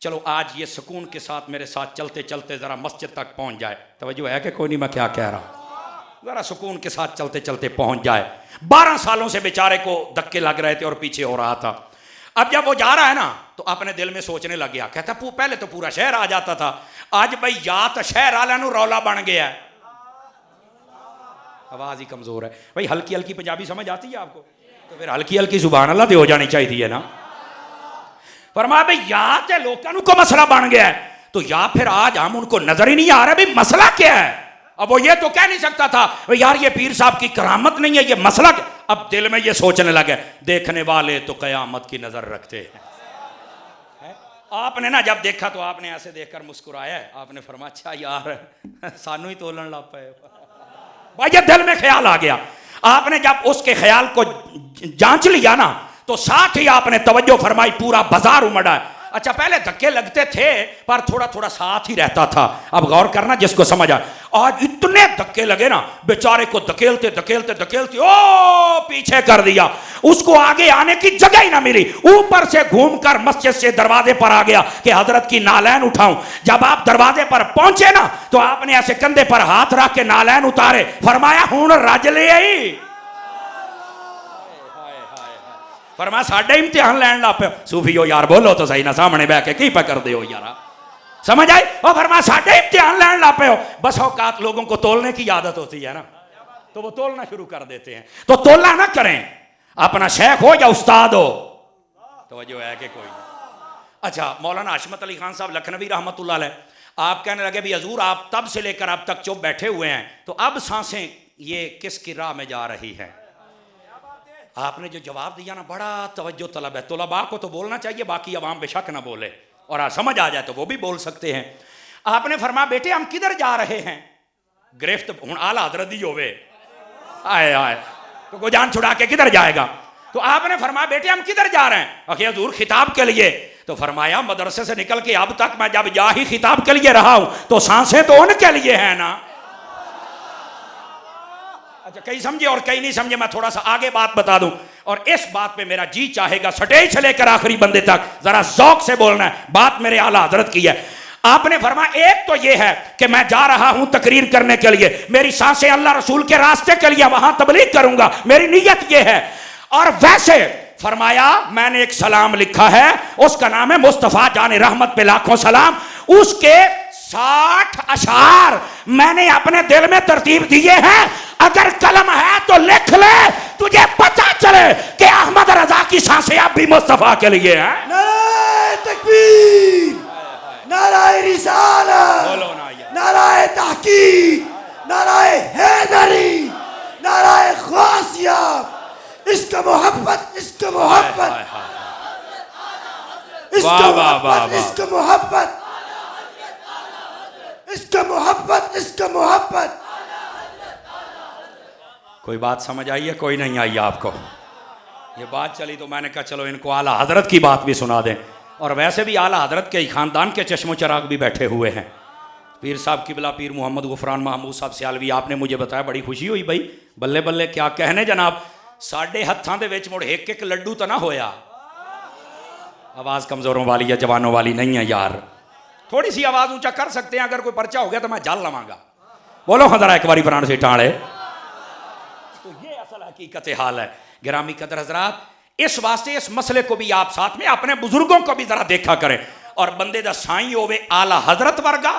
A: चलो आज ये सुकून के साथ मेरे साथ चलते चलते जरा मस्जिद तक पहुंच जाए। तवज्जो है कि कोई नहीं, मैं क्या कह रहा हूं, जरा सुकून के साथ चलते चलते पहुंच जाए। 12 सालों से बेचारे को धक्के लग रहे थे और पीछे हो रहा था। अब जब वो जा रहा है ना तो अपने दिल में सोचने लग गया, कहता पहले तो पूरा शहर आ जाता था, आज भाई या तो शहर वाले नू रौला बन गया। आवाज ही कमजोर है भाई, हल्की हल्की पंजाबी समझ आती है आपको? तो फिर हल्की हल्की सुभान अल्लाह तो हो जानी चाहिए ना। फरमाया भाई या तो लोगों को मसला बन गया है, तो या फिर आज हम उनको नजर ही नहीं आ रहा भाई मसला क्या है। अब वो ये तो कह नहीं सकता था यार ये पीर साहब की करामत नहीं है, ये मसला क्या? अब दिल में ये सोचने लगे देखने वाले तो कयामत की नजर रखते हैं। आपने ना जब देखा तो आपने ऐसे देखकर मुस्कुराया, आपने फरमाया अच्छा यार सानू ही तोलन लग पे। भाई ये दिल में ख्याल आ गया। आपने जब उसके ख्याल को जांच लिया ना तो साथ ही आपने तवज्जो फरमाई, पूरा बाजार उमड़ा। अच्छा पहले धक्के लगते थे पर थोड़ा थोड़ा साथ ही रहता था। अब गौर करना जिसको समझ आए, आज इतने धक्के लगे ना बेचारे को धकेलते धकेलते धकेलते ओ पीछे कर दिया, उसको आगे आने की जगह ही ना मिली। ऊपर से घूमकर मस्जिद से दरवाजे पर आ गया कि हजरत की नालैन उठाऊं। जब आप दरवाजे पर पहुंचे ना तो आपने ऐसे कंधे पर हाथ रख के नालैन उतारे, फरमाया हुण रज ले आई। फरमाया साडे इम्तिहान लैन ला पे। सूफियो यार बोलो तो सही ना, सामने बह के की पे कर दे हो यार, समझ आई? और फरमाया साडे इम्तिहान लैन ला पे हो। बस औकात लोगों को तोलने की आदत होती है ना, तो वो तोलना शुरू कर देते हैं। तो तोलना ना करें, अपना शेख हो या उस्ताद हो, तो जो है कि कोई। अच्छा मौलाना हाशमत अली खान साहब लखनवी रहमतुल्लाह अलैह, आप कहने लगे भी हजूर आप तब से लेकर अब तक चुप बैठे हुए हैं, तो अब सांसें ये किसकी राह में जा रही हैं? आपने जो जवाब दिया ना बड़ा तवज्जो तलब है। तुलबा को तो बोलना चाहिए, बाकी अवाम बेशक ना बोले, और समझ आ जाए तो वो भी बोल सकते हैं। आपने फरमाया बेटे हम किधर जा रहे हैं? गिरफ्त हूं आला हजरत दी होवे आए आए तो को जान छुड़ा के किधर जाएगा? तो आपने फरमाया बेटे हम किधर जा रहे हैं? अखिर हजूर खिताब के लिए। तो फरमाया मदरसे से निकल के अब तक मैं जब या ही खिताब के लिए रहा हूं तो सांसें तो उनके लिए है ना। अच्छा कई समझे और कई नहीं समझे, मैं थोड़ा सा आगे बात बता दूं, और इस बात पे मेरा जी चाहेगा स्टेज से लेकर आखिरी बंदे तक जरा ज़ौक़ से बोलना है। बात मेरे आला हजरत की है। आपने फरमाया एक तो ये है कि मैं जा रहा हूं तकरीर करने के लिए, मेरी सांसें अल्लाह रसूल के रास्ते के लिए, वहां तबलीग करूंगा, मेरी नीयत ये है। और वैसे फरमाया मैंने एक सलाम लिखा है, उसका नाम है मुस्तफ़ा जाने रहमत पे लाखों सलाम। उसके 60 अशार मैंने अपने दिल में तरतीब दिए हैं, अगर कलम है तो लिख ले, तुझे पता चले कि अहमद रजा की सांसें अब भी मुस्तफा के लिए हैं।
B: नाराए तकबीर, नाराए रिसालत,
A: बोलो ना यार,
B: नाराए तहकीक, नाराए हैदरी, नाराए ख़ासिया। इसका मोहब्बत, इसका मोहब्बत, इसका मोहब्बत, इसका मोहब्बत, इसका मोहब्बत, इसका मोहब्बत।
A: कोई बात समझ आई है? कोई नहीं आई आपको? ये बात चली तो मैंने कहा चलो इनको आला हजरत की बात भी सुना दें। और वैसे भी आला हजरत के खानदान के चश्मो चराग भी बैठे हुए हैं। पीर साहब किबला पीर मोहम्मद गुफरान महमूद साहब सियालवी, आपने मुझे बताया, बड़ी खुशी हुई भाई, बल्ले बल्ले क्या कहने जनाब। साढ़े हत्थां दे विच मुड़ एक एक लड्डू तो ना होया। आवाज़ कमज़ोरों वाली या जवानों वाली नहीं है यार, थोड़ी सी आवाज़ ऊंचा कर सकते हैं। अगर कोई पर्चा हो गया तो मैं जल लवांगा। बोलो खजरा एक बारी फरान से टाले। तो ये असल हकीकत हाल है गिरामी कदर हजरात। इस वास्ते इस मसले को भी आप साथ में अपने बुजुर्गों को भी जरा देखा करें, और बंदे दा साईं होवे आला हजरत वर्गा,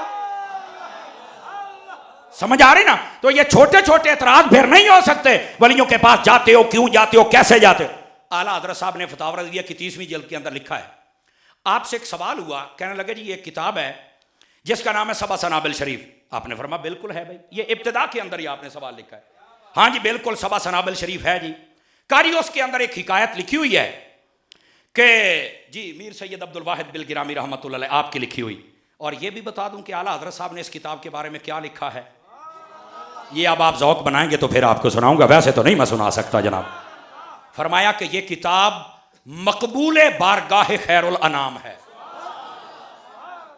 A: समझ आ रही ना? तो ये छोटे छोटे एतराज फिर नहीं हो सकते। वलियों के पास जाते हो, क्यों जाते हो, कैसे जाते हो? आला हजरत साहब ने फतावा रज़िया की 30वीं जल्द के अंदर लिखा है, आपसे एक सवाल हुआ, कहने लगे जी ये किताब है जिसका नाम है सबा सनाबिल शरीफ। आपने फरमाया बिल्कुल है भाई, ये इब्तिदा के अंदर ही आपने सवाल लिखा है। हाँ जी बिल्कुल सबा सनाबिल शरीफ है जी। कारी उसके अंदर एक हिकायत लिखी हुई है कि जी मीर सैयद अब्दुल वाहिद बिल गिरामी रहमतुल्लाह अलैह आपकी लिखी हुई। और ये भी बता दूं कि आला हजरत साहब ने इस किताब के बारे में क्या लिखा है। ये अब आप ज़ौक़ बनाएंगे तो फिर आपको सुनाऊंगा, वैसे तो नहीं मैं सुना सकता जनाब। फरमाया कि ये किताब मकबूल बारगाह खैरुल अनाम है।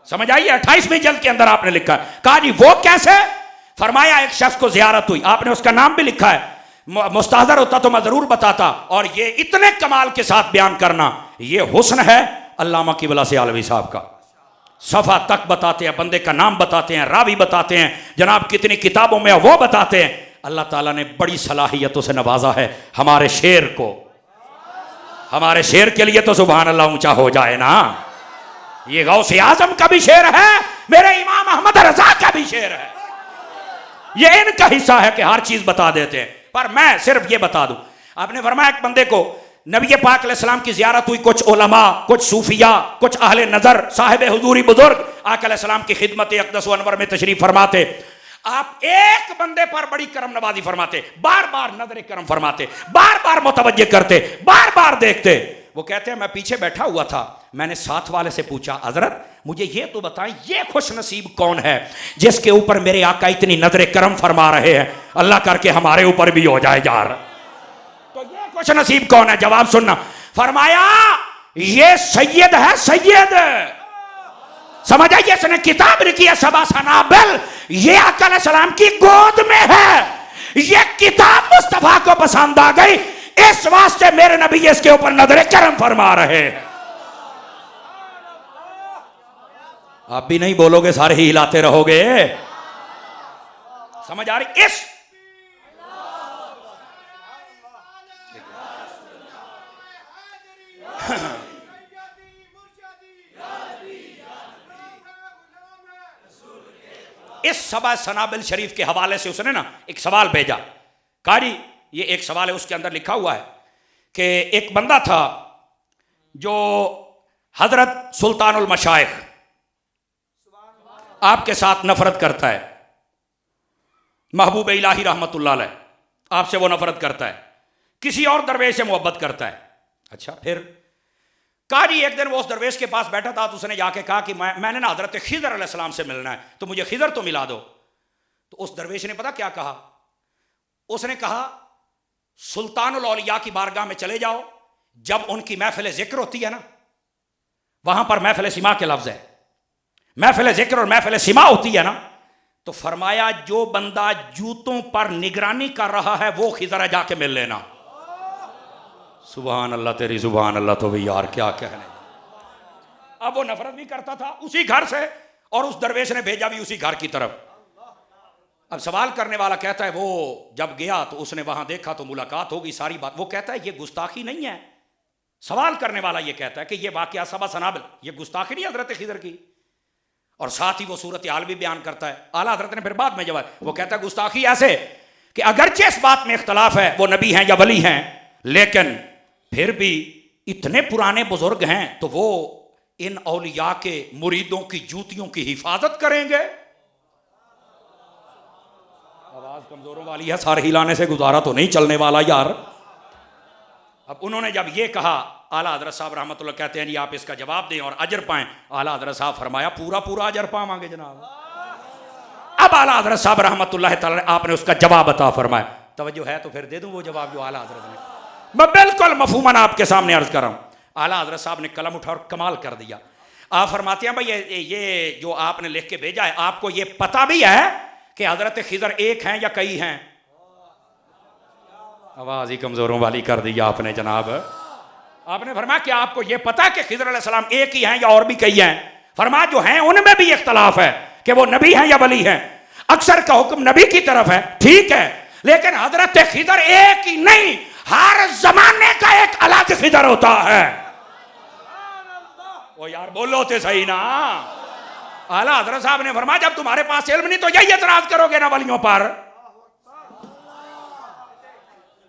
A: समझ आइए, 28वीं जल्द के अंदर आपने लिखा है। कहा जी वो कैसे? फरमाया एक शख्स को ज़ियारत हुई, आपने उसका नाम भी लिखा है, मुस्तहज़र होता तो मैं ज़रूर बताता। और ये इतने कमाल के साथ बयान करना, ये हुस्न है अल्लामा किबला सियालवी साहब का। सफ़ा तक बताते हैं, बंदे का नाम बताते हैं, रावी बताते हैं, जनाब कितनी किताबों में वो बताते हैं। अल्लाह ताला ने बड़ी सलाहियतों से नवाजा है हमारे शेर को। हमारे शेर के लिए तो सुभान अल्लाह ऊंचा हो जाए ना। ये गौसे आजम का भी शेर है, मेरे इमाम अहमद रजा का भी शेर है। ये इनका हिस्सा है कि हर चीज बता देते हैं, पर मैं सिर्फ ये बता दूं। आपने फरमाया एक बंदे को नबी पाक अलैहिस्सलाम की ज़ियारत हुई, कुछ उलमा, कुछ सूफिया, कुछ अहले नज़र, साहिब हुजूरी बुजुर्ग आका अलैहिस्सलाम की खिदमत अक़दस व अनवर में तशरीफ फरमाते। आप एक बंदे पर बड़ी करम नवाजी फरमाते, बार बार नजर करम फरमाते, बार बार मुतवज्जे करते, बार बार देखते। वो कहते हैं मैं पीछे बैठा हुआ था, मैंने साथ वाले से पूछा, हजरत मुझे ये तो बताएं ये खुश नसीब कौन है जिसके ऊपर मेरे आका इतनी नजर करम फरमा रहे हैं, अल्लाह करके हमारे ऊपर भी हो जाए यार। तो ये खुश नसीब कौन है? जवाब सुनना। फरमाया ये सैयद है, सैयद। समझ आई? इसने किताब लिखी है सबा सनाबिल, ये आका अलैहिस्सलाम की गोद में है। ये किताब मुस्तफा को पसंद आ गई, इस वास्ते मेरे नबी इसके ऊपर नजर करम फरमा रहे हैं। आप भी नहीं बोलोगे, सारे ही हिलाते रहोगे। समझ आ रही? इस सबा सनाबिल शरीफ के हवाले से उसने ना एक सवाल भेजा। कारी ये एक सवाल है, उसके अंदर लिखा हुआ है कि एक बंदा था जो हजरत सुल्तानुल मशाइख आपके साथ नफरत करता है, महबूब इलाही रहमतुल्लाह अलैह आपसे वो नफरत करता है, किसी और दरवेश से मोहब्बत करता है। अच्छा, फिर कारी एक दिन वो उस दरवेश के पास बैठा था, तो उसने जाके कहा कि मैंने ना हजरत खिजर अलैहिस्सलाम से मिलना है, तो मुझे खिजर तो मिला दो। तो उस दरवेश ने पता क्या कहा? उसने कहा सुल्तानुल औलिया की बारगाह में चले जाओ, जब उनकी महफिल जिक्र होती है ना, वहां पर महफिल सिमा के लफ्ज है, महफिल जिक्र और महफिल सिमा होती है ना, तो फरमाया जो बंदा जूतों पर निगरानी कर रहा है वो खिजर जाके मिल लेना। सुभान अल्लाह, तेरी सुभान अल्लाह। तो भी यार क्या कहने। अब वो नफरत भी करता था उसी घर से, और उस दरवेश ने भेजा भी उसी घर की तरफ। अब सवाल करने वाला कहता है वो जब गया तो उसने वहां देखा तो मुलाकात होगी, सारी बात। वो कहता है ये गुस्ताखी नहीं है। सवाल करने वाला ये कहता है कि ये वाकया सबा सनाबिल, ये गुस्ताखी नहीं हजरत खिजर की। और साथ ही वो सूरत हाल भी बयान करता है। आला हजरत ने फिर बाद में जवाब, वो कहता है गुस्ताखी ऐसे कि अगरचे इस बात में इख्तलाफ है वो नबी हैं या वली हैं, लेकिन फिर भी इतने पुराने बुजुर्ग हैं तो वो इन औलिया के मुरीदों की जूतियों की हिफाजत करेंगे। आवाज कमजोरों वाली है, सारे हिलाने से गुजारा तो नहीं चलने वाला यार। अब उन्होंने जब ये कहा, आला हजरत साहब रहमतुल्लाह कहते हैं जी आप इसका जवाब दें और अजर पाएं। आला हजरत साहब फरमाया पूरा पूरा अजर पावांगे जनाब। अब आला हजरत साहब रहमतुल्लाह तआला आपने उसका जवाब अता फरमाया। तवज्जो है तो फिर दे दूं वो जवाब जो आला हजरत ने, मैं बिल्कुल मफहूमन आपके सामने अर्ज कर रहा हूं। आला हजरत साहब ने कलम उठा और कमाल कर दिया। आप फरमाते हैं भाई ये जो आपने लिख के भेजा है, आपको ये पता भी है कि हजरत खिजर एक हैं या कई हैं? आवाज ही कमजोरों वाली कर दी आपने जनाब। आपने फरमाया कि आपको यह पता है कि खिजर अलैहिस्सलाम एक ही हैं या और भी कई हैं? फरमाया जो हैं उनमें भी इख्तलाफ है कि वो नबी हैं या वली हैं। अक्सर का हुक्म नबी की तरफ है, ठीक है, लेकिन हजरत खिजर एक ही नहीं, हर जमाने का एक अलग खिजर होता है। ओ यार बोलो तो सही ना। आला हजरत साहब ने फरमाया जब तुम्हारे पास इल्म नहीं तो यही एतराज करोगे ना वलियों पर।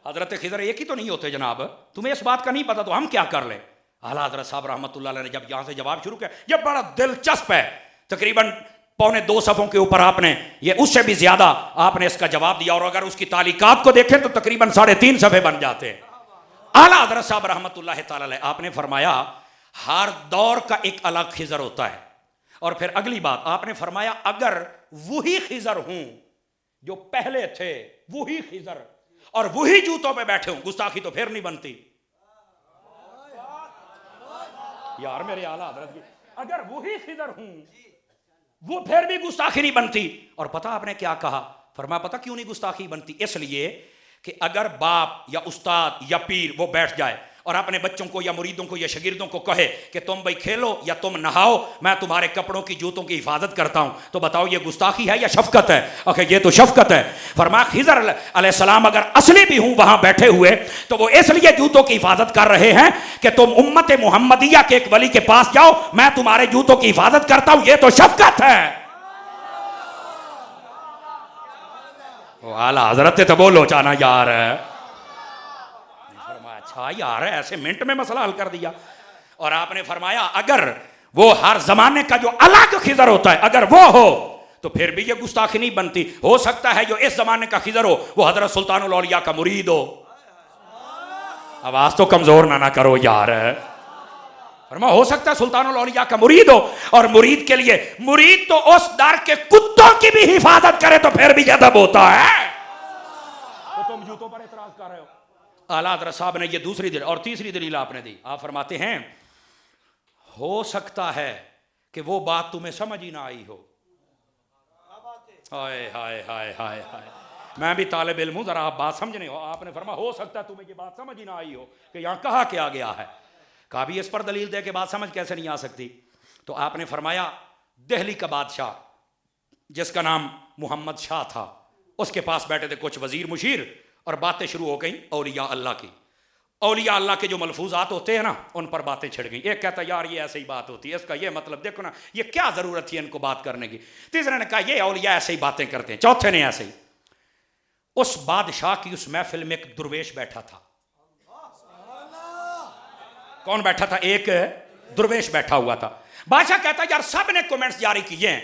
A: हजरत खिजर एक ही तो नहीं होते जनाब, तुम्हें इस बात का नहीं पता तो हम क्या कर ले। आला हजरत साहब रहमतुल्लाह अलैह ने जब यहां से जवाब शुरू किया, ये बड़ा दिलचस्प है, तकरीबन 2.25 सफ़ों के ऊपर आपने ये उससे भी ज्यादा आपने इसका जवाब दिया, और अगर उसकी तालीकात को देखें तो तकरीबन 3.5 सफ़े बन जाते हैं। आला हजरत साहब रहमतुल्लाह तआला अलैह आपने फरमाया हर दौर का एक अलग खिजर होता है। और फिर अगली बात आपने फरमाया अगर वही खिजर हूं जो पहले थे, वही खिजर और वही जूतों पे बैठे हूं, गुस्ताखी तो फिर नहीं बनती यार मेरे आला हजरत की। अगर वही खिजर हूं वो फिर भी गुस्ताखी नहीं बनती। और पता आपने क्या कहा? फरमाया पता क्यों नहीं गुस्ताखी बनती? इसलिए कि अगर बाप या उस्ताद या पीर वो बैठ जाए और अपने बच्चों को या मुरीदों को या शागिर्दों को कहे कि तुम भाई खेलो या तुम नहाओ, मैं तुम्हारे कपड़ों की जूतों की हिफाजत करता हूं, तो बताओ ये गुस्ताखी है या शफकत है? ओके ये तो शफकत है। फरमाया खिजर अलैहिस्सलाम अगर असली भी हूं वहां बैठे हुए तो वो इसलिए जूतों की हिफाजत कर रहे हैं कि तुम उम्मत मुहम्मदिया के एक वली के पास जाओ, मैं तुम्हारे जूतों की हिफाजत करता हूं, ये तो शफकत है। आला हजरत तो बोलो चाना यार। अच्छा यार ऐसे मिनट में मसला हल कर दिया। और आपने फरमाया अगर वो हर जमाने का जो अलग खिजर होता है अगर वो हो तो फिर भी ये गुस्ताखी नहीं बनती। हो सकता है जो इस जमाने का खिजर हो वो हजरत सुल्तानुल औलिया का मुरीद हो। आवाज तो कमजोर ना करो यार। फरमा हो सकता है सुल्तानुल औलिया का मुरीद हो, और मुरीद के लिए मुरीद तो उस दर के कुत्तों की भी हिफाजत करे तो फिर भी अदब होता है। तो तुम जूतों पर इतराज कर रहे हो। आला हज़रत साहब ने ये दूसरी दलील और तीसरी दलील आपने दी। आप फरमाते हैं हो सकता है कि वो बात तुम्हें समझ ही ना आई हो। हाय हाय हाय हाय हाय, मैं भी तालिब इल्म हूं, जरा आप बात समझने हो। आपने फरमा हो सकता है तुम्हें ये बात समझ ही ना आई हो कि यहां कहा क्या गया है। कहा भी इस पर दलील दे के बात समझ कैसे नहीं आ सकती। तो आपने फरमाया दिल्ली का बादशाह जिसका नाम मोहम्मद शाह था, उसके पास बैठे थे कुछ वजीर मुशीर और बातें शुरू हो गई औलिया अल्लाह की। औलिया अल्लाह के जो मलफूजात होते हैं ना उन पर बातें छिड़ गई। एक कहता यार ये ऐसे ही बात होती है, इसका ये मतलब देखो ना, ये क्या जरूरत थी इनको बात करने की। तीसरे ने कहा ये औलिया ऐसे ही बातें करते हैं। चौथे ने ऐसे ही। उस बादशाह की उस महफिल में एक दुर्वेश बैठा था। कौन बैठा था? एक दुर्वेश बैठा हुआ था। बादशाह कहता यार सब ने कमेंट्स जारी किए हैं,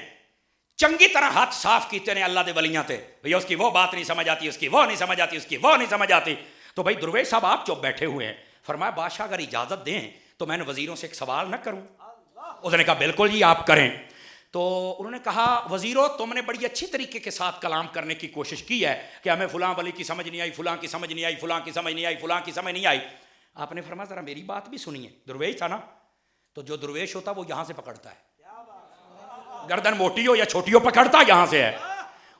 A: चंगी तरह हाथ साफ कीते ने अल्लाह दे वलियां थे, भैया उसकी वो बात नहीं समझ आती, उसकी वो नहीं समझ आती, उसकी वो नहीं समझ आती। तो भाई दुर्वेश साहब आप चुप बैठे हुए हैं। फरमाया बादशाह अगर इजाजत दें तो मैं वजीरों से एक सवाल न करूं? उसने कहा बिल्कुल जी आप करें। तो उन्होंने कहा वजीरों तुमने बड़ी अच्छी तरीके के साथ कलाम करने की कोशिश की है कि हमें फुलां वली की समझ नहीं आई, फुलां की समझ नहीं आई, फुलां की समझ नहीं आई, फुलां की समझ नहीं आई। आपने फरमाया जरा मेरी बात भी सुनिए। दुर्वेश था ना, तो जो दुर्वेश होता वो यहां से पकड़ता है, गर्दन मोटी हो या छोटी हो पकड़ता यहां से है।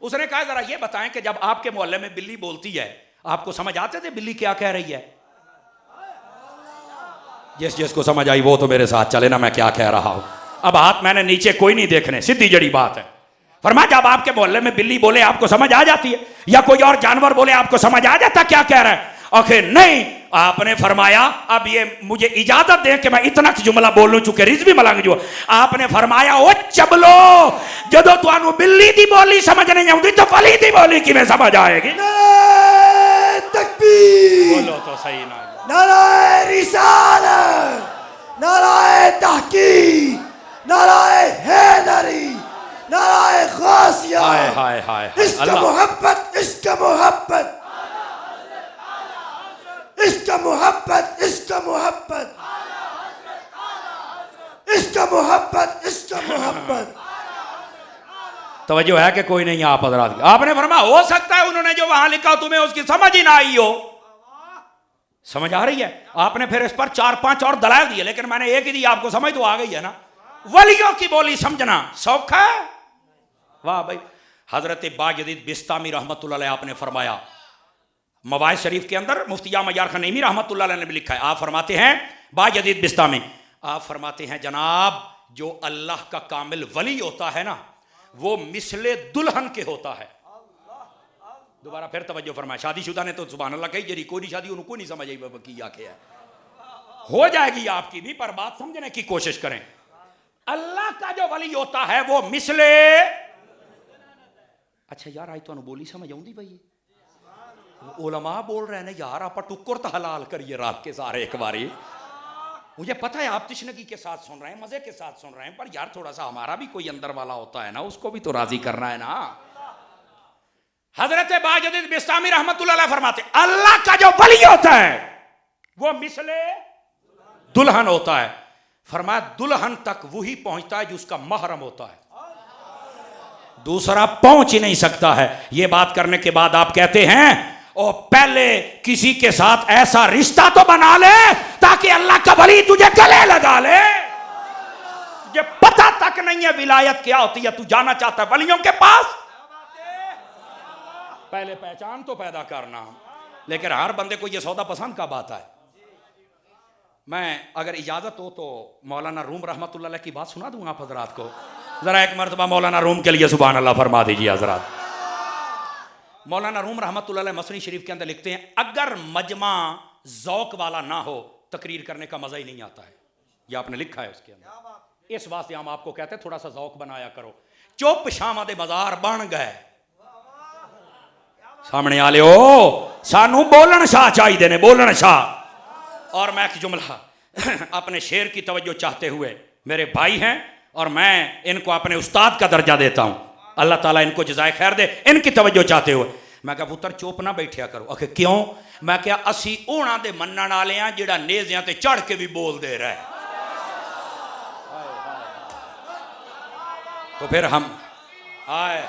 A: उसने कहा जरा ये बताएं कि जब आपके मोहल्ले में बिल्ली बोलती है आपको समझ आते थे बिल्ली क्या कह रही है? जिस जिसको समझ आई वो तो मेरे साथ चले ना मैं क्या कह रहा हूं। अब हाथ मैंने नीचे कोई नहीं देखने, सीधी जड़ी बात है। फरमाया जब आपके मोहल्ले में बिल्ली बोले आपको समझ आ जाती है, या कोई और जानवर बोले आपको समझ आ जाता क्या कह रहा है? आखिर नहीं। आपने फरमाया अब ये मुझे इजाजत दें कि मैं इतना जुमला बोल लूं चुके रिज भी मलंग जो। आपने फरमाया ओ चबलो जदों तुहानू बिल्ली दी बोली समझ नहीं आउंदी तो फली दी बोली किवें समझ आएगी?
B: नारे तकबीर,
A: बोलो तो सही ना।
B: नारे रिसालत, नारे तहकीक, नारे हैदरी, नारे खासिया।
A: हाय हाय हाय
B: इसका मोहब्बत, इसका मोहब्बत, इसका मोहब्बत, इसका मोहब्बत, इसका मोहब्बत, इसका मोहब्बत।
A: तवज्जो है कि कोई नहीं आप हजरात? आपने फरमाया हो सकता है उन्होंने जो वहां लिखा तुम्हें उसकी समझ ही ना आई हो। समझ आ रही है? आपने फिर इस पर 4-5 और दलाल दिए, लेकिन मैंने एक ही दी, आपको समझ तो आ गई है ना। वलियों की बोली समझना सौखा है। वाह भाई। हजरत बायजीद बिस्तामी रहमतुल्लाह अलैह आपने फरमाया, मवाइद शरीफ के अंदर मुफ्ती मजार खान नईमी रहमतुल्लाह अलैह ने भी लिखा है। आप फरमाते हैं बायजीद बिस्तामी, आप फरमाते हैं जनाब जो अल्लाह का कामिल वली होता है ना वो मिसले दुल्हन के होता है। दोबारा फिर तवज्जो फरमाया। शादीशुदा ने तो सुभान अल्लाह कही, जरी कोई शादी उनको नहीं समझ आई बाबा की क्या है। हो जाएगी आपकी भी, पर बात समझने की कोशिश करें। अल्लाह का जो वली होता है वो मिसले, अच्छा यार आई तो बोली समझ आउंदी भाई, उलमा बोल रहे हैं यार आप टुक्कर तो हलाल करिए रात के सारे एक बारी। मुझे पता है आप तिश्नगी के साथ सुन रहे हैं, मजे के साथ सुन रहे हैं, पर यार थोड़ा सा हमारा भी कोई अंदर वाला होता है ना, उसको भी तो राजी करना है ना। हजरत बायजीद बिस्तामी रहमतुल्लाह अलैह फरमाते अल्लाह का जो वली होता है वो मिसले दुल्हन होता है। फरमाया दुल्हन तक वही पहुंचता है जो उसका महरम होता है, दूसरा पहुंच ही नहीं सकता है। ये बात करने के बाद आप कहते हैं और पहले किसी के साथ ऐसा रिश्ता तो बना ले ताकि अल्लाह का वली तुझे गले लगा ले। तुझे पता तक नहीं है विलायत क्या होती है, तू जाना चाहता है वलियों के पास, पहले पहचान तो पैदा करना। लेकिन हर बंदे को यह सौदा पसंद कब आता है? मैं अगर इजाजत हो तो मौलाना रूम रहमतुल्लाह अलैह की बात सुना दूं आप हजरात को। जरा एक मरतबा मौलाना रूम के लिए सुभान अल्लाह फरमा दीजिए हजरात। मौलाना रूम रहमतुल्लाह अलैह मसनी शरीफ के अंदर लिखते हैं अगर मजमा जौक वाला ना हो तकरीर करने का मजा ही नहीं आता है। यह आपने लिखा है उसके अंदर। इस वास्ते हम आपको कहते हैं थोड़ा सा जौक बनाया करो। चुप शाम दे बाजार बन गए, सामने आ लियो सानू बोलन शाह चाहिए ने, बोलन शाह। और मैं एक जुमला अपने शेर की तवज्जो चाहते हुए, मेरे भाई हैं और मैं इनको अपने उस्ताद का दर्जा देता हूँ, अल्लाह ताला इनको जज़ाए खैर दे, इनकी तवज्जो चाहते हुए मैं क्या पुत्र चुप ना बैठिया करो। आखे क्यों? मैं क्या असी ओना दे मनण वाले हैं जिहड़ा नेज़ियां ते चढ़ के भी बोल दे रहा है। तो फिर हम आए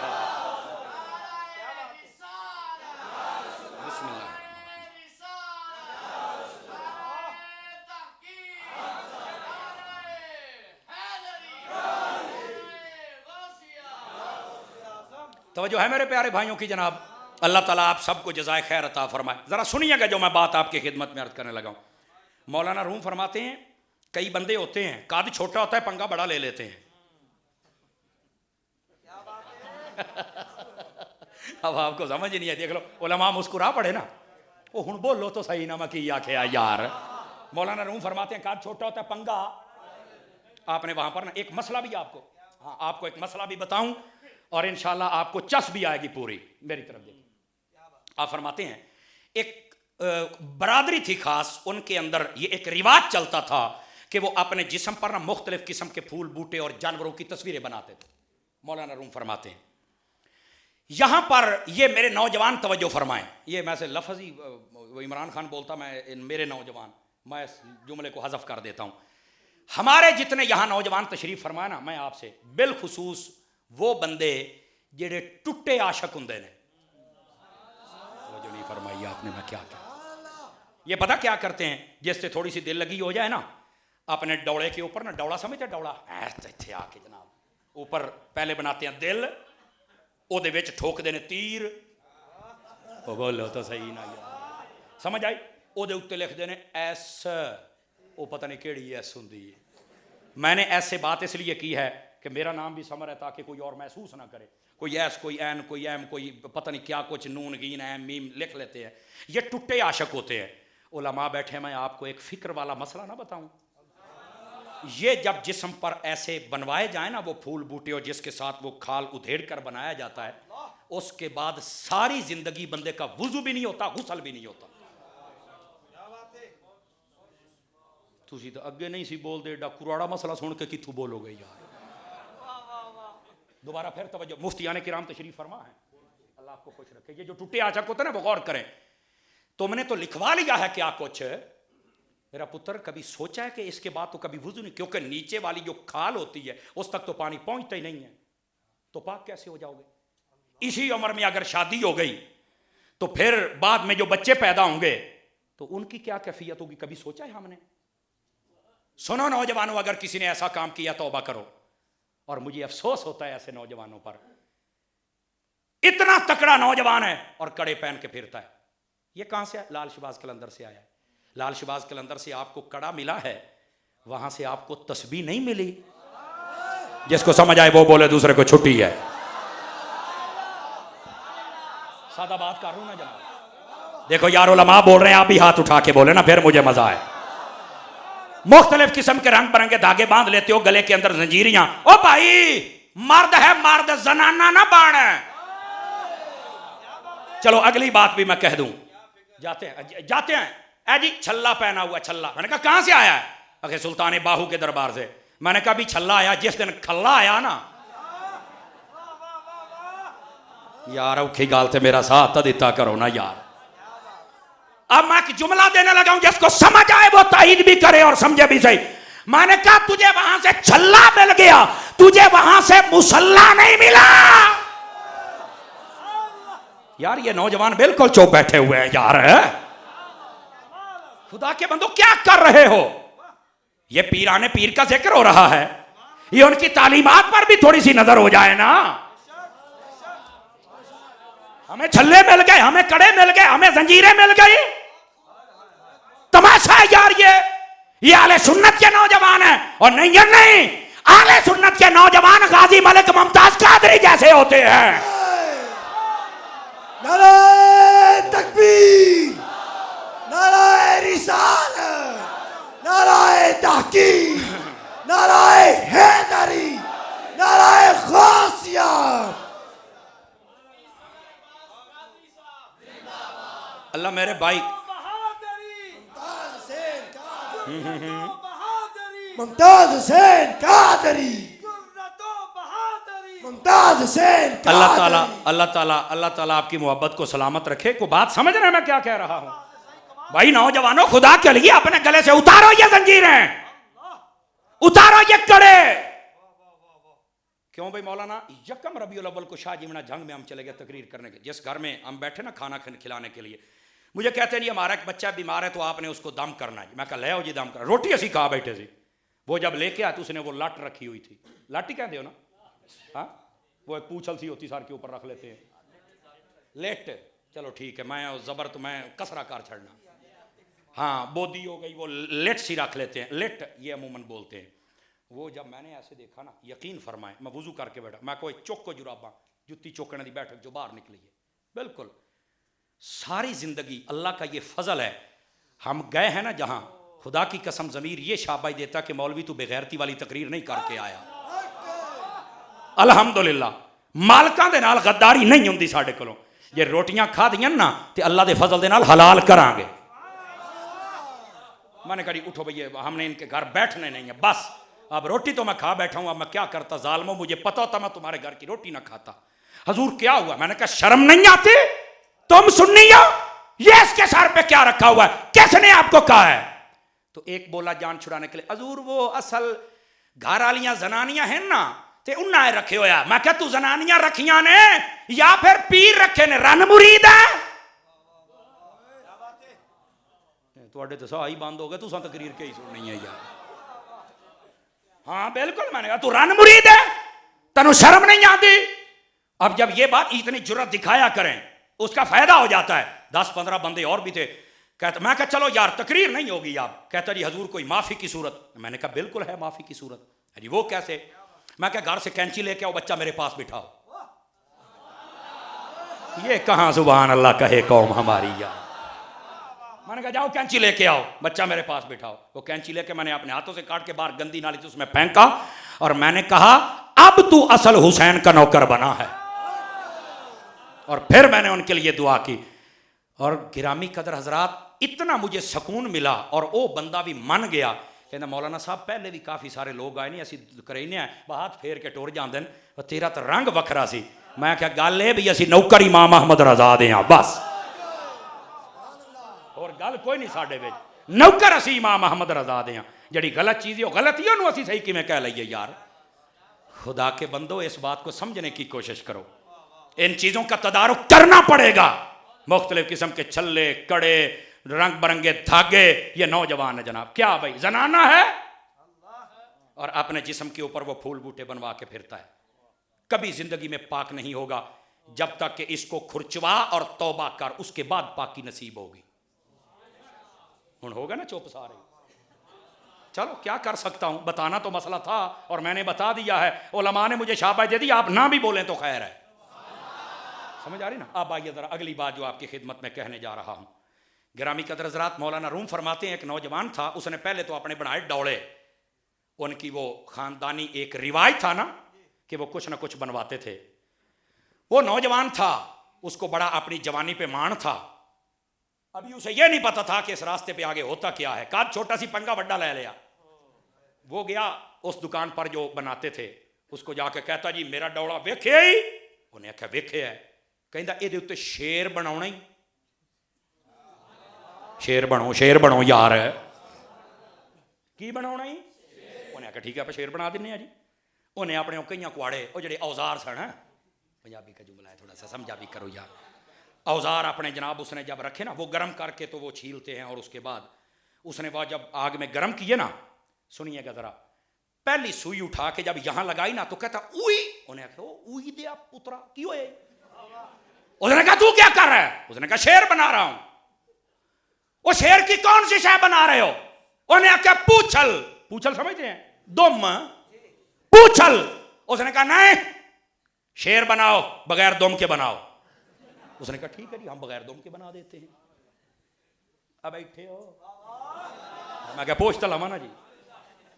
A: तवज्जो है मेरे प्यारे भाइयों की जनाब। अल्लाह ताला आप सबको जज़ाए खैर अता फरमाए। ज़रा सुनिएगा जो मैं बात आपकी खिदमत में अर्ज करने लगा हूँ। मौलाना रूम फरमाते हैं कई बंदे होते हैं कद छोटा होता है पंगा बड़ा ले लेते हैं। अब आपको समझ ही नहीं है, देख लो उलमा मुस्कुरा पड़े ना, वो हुण बोलो तो सही ना मैं की आख्या यार। मौलाना रूम फरमाते हैं कद छोटा होता है पंगा। आपने वहां पर ना एक मसला भी आपको, हाँ आपको एक मसला भी बताऊं और इंशाल्लाह आपको चस भी आएगी पूरी। मेरी तरफ देखिए, आप फरमाते हैं एक बरादरी थी खास, उनके अंदर ये एक रिवाज चलता था कि वो अपने जिस्म पर ना मुख्तलिफ किस्म के फूल बूटे और जानवरों की तस्वीरें बनाते थे। मौलाना रूम फरमाते हैं यहां पर ये मेरे नौजवान तवज्जो फरमाएं, ये मैं से लफ्ज़ ही वो इमरान खान बोलता, मैं मेरे नौजवान, मैं इस जुमले को हज़फ कर देता हूं। हमारे जितने यहां नौजवान तशरीफ फरमाए ना, मैं आपसे बिलखुसूस वो बंदे जेड़े टुट्टे आशक होंदे ने, जो नहीं फरमाई आपने, मैं क्या क्या ये पता क्या करते हैं, जिससे थोड़ी सी दिल लगी हो जाए ना, अपने डौड़े के ऊपर ना, डौड़ा समझते डौड़ा इत्थे आके जनाब ऊपर पहले बनाते हैं दिल, ओदे विच ठोकदे ने तीर, ओ बोलो तो सही ना यार, समझ आई, ओदे उत्ते लिखदे ने एस, वो पता नहीं केड़ी एस हुंदी है। मैंने ऐसे बात इसलिए की है कि मेरा नाम भी समर है ताकि कोई और महसूस ना करे, कोई एस कोई एन कोई एम कोई पता नहीं क्या कुछ नून गीन एम मीम लिख लेते हैं, ये टुट्टे आशक होते हैं। उलमा बैठे, मैं आपको एक फिक्र वाला मसला ना बताऊं, ये जब जिस्म पर ऐसे बनवाए जाए ना वो फूल बूटे और जिसके साथ वो खाल उधेड़ कर बनाया जाता है, उसके बाद सारी जिंदगी बंदे का वुजू भी नहीं होता, गुस्ल भी नहीं होता। तुसी तो अगे नहीं सी बोलते, एडा कुराड़ा मसला सुन के किथों बोलोगे यार। दोबारा फिर तवज्जो, मुफ्तियाने किराम तशरीफ फरमा है, अल्लाह आपको खुश रखे। ये जो टुट्टे आशक होते हैं ना वो गौर करें, तुमने तो लिखवा लिया है क्या कुछ, मेरा पुत्र कभी सोचा है कि इसके बाद तो कभी वुजू नहीं, क्योंकि नीचे वाली जो खाल होती है उस तक तो पानी पहुंचता ही नहीं है, तो पाक कैसे हो जाओगे। इसी उम्र में अगर शादी हो गई तो फिर बाद में जो बच्चे पैदा होंगे तो उनकी क्या कैफियत होगी, कभी सोचा है हमने। सुनो नौजवानों, अगर किसी ने ऐसा काम किया तौबा करो, और मुझे अफसोस होता है ऐसे नौजवानों पर। इतना तकड़ा नौजवान है और कड़े पहन के फिरता है, ये कहां से है? लाल शहबाज कलंदर से आया है। लाल शहबाज कलंदर से आपको कड़ा मिला है, वहां से आपको तस्बीह नहीं मिली। जिसको समझ आए वो बोले, दूसरे को छुट्टी है। सादा बात कर रहा हूं ना जनाब। देखो यार उलमा बोल रहे हैं, आप भी हाथ उठा के बोले ना, फिर मुझे मजा आए। मुख्तलिफ किस्म के रंग बिरंगे धागे बांध लेते हो, गले के अंदर जंजीरियां। ओ भाई मर्द है मर्द, जनाना ना बाण है। चलो अगली बात भी मैं कह दूं, जाते हैं ऐ जी छल्ला पहना हुआ छल्ला। मैंने कहा कहां से आया है? अखे सुल्तान बाहू के दरबार से। मैंने कहा भी छल्ला आया, जिस दिन खल्ला आया ना यार, औखी गाल से मेरा साथ तो दिता करो ना यार। अब मैं एक जुमला देने लगा हूं, जिसको समझ आए वो ताईद भी करे और समझे भी सही। मैंने कहा तुझे वहां से छल्ला मिल गया, तुझे वहां से मुसल्ला नहीं मिला। यार ये नौजवान बिल्कुल चुप बैठे हुए हैं यार। खुदा के बंदो क्या कर रहे हो? ये पीराने पीर का जिक्र हो रहा है, ये उनकी तालीमात पर भी थोड़ी सी नजर हो जाए ना। हमें छल्ले मिल गए, हमें कड़े मिल गए, हमें जंजीरें मिल गई। तमाशा है यार ये आले सुन्नत के नौजवान है। और नहीं आले सुन्नत के नौजवान गाजी मलिक मुमताज कादरी जैसे होते हैं।
B: नारे तकबीर, नारे रिसालत, नारे तहकीक, नारे हैदरी, नारे गौसिया।
A: अल्लाह मेरे भाई
B: मुमताज हुसैन कादरी, मुमताज हुसैन
A: अल्लाह ताला
B: कादरी।
A: अल्लाह ताला अल्लाह ताला आपकी मोहब्बत को सलामत रखे। को बात समझ रहे हैं मैं क्या कह रहा हूं? भाई नौजवानों, खुदा के लिए अपने गले से उतारो ये जंजीरें, उतारो ये कड़े। क्यों भाई मौलाना? यकम रबीउल अव्वल को शाह जीवना जंग में हम चले गए तकरीर करने के। जिस घर में हम बैठे ना खाना खिलाने के लिए, मुझे कहते नहीं हमारा एक बच्चा बीमार है तो आपने उसको दम करना है। मैं कहा ले आओ जी दम कर। रोटी असी खा बैठे थे, वो जब लेके आए तो उसने वो लट रखी हुई थी। लाठी कहते हो ना? हाँ, वो एक पूछल सी होती सर के ऊपर रख लेते हैं। लेट, चलो ठीक है, मैं जबर तो मैं कसरा कार छड़ना। हाँ, बोदी हो गई, वो लेट सी रख लेते हैं। लेट ये अमूमन बोलते हैं। वो जब मैंने ऐसे देखा ना, यकीन फरमाए, मैं वुजू करके बैठा, मैं कोई चौको जुराबा जुत्ती चौकने की बैठक जो बाहर निकली है, बिल्कुल सारी जिंदगी अल्लाह का ये फजल है। हम गए हैं ना जहां, खुदा की कसम ज़मीर ये शाबाश देता कि मौलवी तू बेगैरती वाली तकरीर नहीं करके आया। अल्हम्दुलिल्लाह, मालकां दे नाल गद्दारी नहीं हुंदी साडे कोलों। जे रोटियां खा दियां ना ते अल्लाह दे फजल दे नाल हलाल करांगे। मैंने कहा उठो भैया, हमने इनके घर बैठने नहीं है, बस अब रोटी तो मैं खा बैठा हूं, अब मैं क्या करता जालिमो, मुझे पता होता मैं तुम्हारे घर की रोटी ना खाता। हजूर क्या हुआ? मैंने कहा शर्म नहीं आती? तुम सुन्नी हो, ये इसके सर पे क्या रखा हुआ है, किसने आपको कहा है? तो एक बोला जान छुड़ाने के लिए, हजूर वो असल घर वालियां जनानियां हैं ना, ते उन्हें रखे होया। मैं क्या तू जनानियां रखियां ने या फिर पीर रखे ने? रन मुरीद है तुहाडे तो साह ही बंद हो गए, तुसां तकरीर के ही सुननी है यार। हाँ बिल्कुल, मैंने कहा तू रन मुरीद है, तनु शर्म नहीं आती? अब जब ये बात इतनी जुर्रत दिखाया करें, उसका फायदा हो जाता है। 10-15 बंदे और भी थे, कहते, मैं कहा चलो यार तकरीर नहीं होगी। आप कहता जी हजूर कोई माफी की सूरत। मैंने कहा बिल्कुल है माफी की सूरत। अरे वो कैसे? मैं क्या घर से कैंची लेके आओ, बच्चा मेरे पास बिठाओ। ये कहां सुभान अल्लाह कहे कौम हमारी यार। मैंने कहा जाओ कैंची लेके आओ, बच्चा मेरे पास बिठाओ। वो कैंची लेके मैंने अपने हाथों से काट के बाहर गंदी नाली थी उसमें फेंका, और मैंने कहा अब तू असल हुसैन का नौकर बना है। और फिर मैंने उनके लिए दुआ की। और गिरामी कदर हजरात, इतना मुझे सुकून मिला और वो बंदा भी मन गया। कहना मौलाना साहब पहले भी काफ़ी सारे लोग आए नहीं, असी करेने हाथ फेर के टुर जाते हैं, तेरा तो रंग वखरा सी। मैं क्या गल है भी असी नौकर इमाम अहमद रजा दे हाँ, बस और गल कोई नहीं साडे विच। नौकर असी इमाम अहमद रजा दे हाँ। जी गलत चीज़ है गलत ही असी सही किवें कह लईए यार। खुदा के बंदो, इस बात को समझने की कोशिश करो। इन चीज़ों का तदारुक करना पड़ेगा। मुख्तलिफ किस्म के छल्ले कड़े रंग बरंगे धागे, ये नौजवान है जनाब। क्या भाई जनाना है और अपने जिस्म के ऊपर वो फूल बूटे बनवा के फिरता है। कभी जिंदगी में पाक नहीं होगा जब तक कि इसको खुरचवा और तौबा कर, उसके बाद पाकी नसीब होगी। हुण होगा ना चुप सारे? चलो क्या कर सकता हूं, बताना तो मसला था और मैंने बता दिया है। उलमा ने मुझे शाबाश दे दी, आप ना भी बोलें तो खैर है। समझ आ रही ना? अब आइए जरा अगली बात जो आपकी खिदमत में कहने जा रहा हूं। गिरामी कदर हज़रात, मौलाना रूम फरमाते हैं एक नौजवान था, उसने पहले तो अपने बनाए डौले। उनकी वो खानदानी एक रिवायत था ना कि वो कुछ ना कुछ बनवाते थे। वो नौजवान था, उसको बड़ा अपनी जवानी पे मान था। अभी उसे ये नहीं पता था कि इस रास्ते पे आगे होता क्या है। काद छोटा सी पंगा बड्डा ले लिया। वो गया उस दुकान पर जो बनाते थे, उसको जाके कहता जी मेरा डौला वेखे ही? उन्हें आख्या वेखे है। कहता ये उत्ते शेर बनाना ही। शेर बनो यार, की बनाना ही? उन्हें आख्या ठीक है आप शेर बना दें जी। उन्हें अपने कई कुआड़े वो जो औजार सन, पंजाबी का जुमला है थोड़ा सा समझा भी करो यार। औजार अपने जनाब उसने जब रखे ना, वो गर्म करके तो वो छीलते हैं और उसके बाद उसने वह जब आग में गर्म किए ना, सुनिएगा जरा, पहली सुई उठा के जब यहां लगाई ना तो कहता उई। उन्हें आख्या उई दे आप पुत्रा की होए? उसने कहा तू क्या कर रहा है? उसने कहा शेर बना रहा हूं। वो शेर की कौन सी शय बना रहे हो? उन्हें आख्या पूछल। पूछल समझते हैं? दुम पूछल। उसने कहा नहीं शेर बनाओ बगैर दुम के बनाओ। उसने कहा ठीक है जी हम बगैर दुम के बना देते हैं। अब बैठे हो? मैं क्या पूछता लमा ना जी,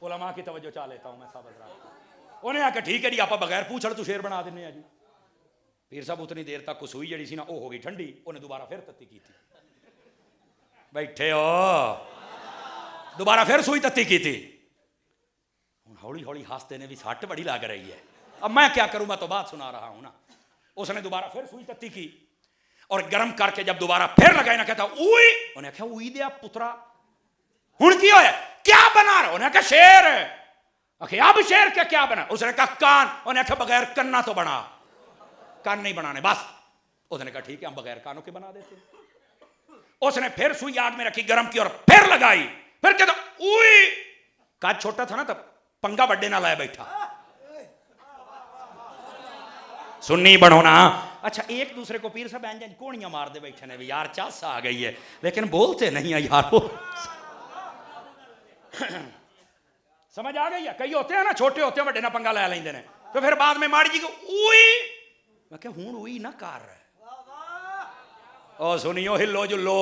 A: उलमा की तवज्जो चाह लेता हूं मैं साहब हज़रात। उन्हें आख्या ठीक है जी आप बगैर पूछल तू शेर बना देने जी। पीर साहब उतनी देर तक सुई जड़ी सी ना वो हो गई ठंडी, उन्हें दोबारा फिर तत्ती की थी। बैठे हो? दोबारा फिर सुई तत्ती की थी। हौली हौली हंसते ने भी सट बड़ी लग रही है, अब मैं क्या करूं, मैं तो बात सुना रहा हूं ना। उसने दोबारा फिर सुई तत्ती की और गर्म करके जब दोबारा फिर लगाई ना, कहता उई, उन्हें आख्या उई दिया पुत्रा हुण की होया, क्या बना रहा, उन्हें आख्या शेर। आखिर अब शेर का क्या बना, उसने कहा कान, उन्हें आख्या बगैर कन्ना तो बना, कान नहीं बनाने बस। उसने कहा ठीक है हम बगैर कानों के बना देते। उसने फिर सुई आग में रखी, गर्म की और फिर लगाई, फिर कहता उई। काज छोटा था ना तब, पंगा बड्डे ना लाया बैठा, सुन्नी बनो ना। अच्छा एक दूसरे को पीर साहब एंजन कोड़ियां मार दे बैठे ने भी, यार चास आ गई है लेकिन बोलते नहीं है यार वो। समझ आ गई है, कई होते हैं ना छोटे होते हैं बड़े ना पंगा लै लेंदे ने, तो फिर बाद में माड़ी जी को उई, मैं क्या हूं उई ना कर, ओ सुनियो हिलो जुलो।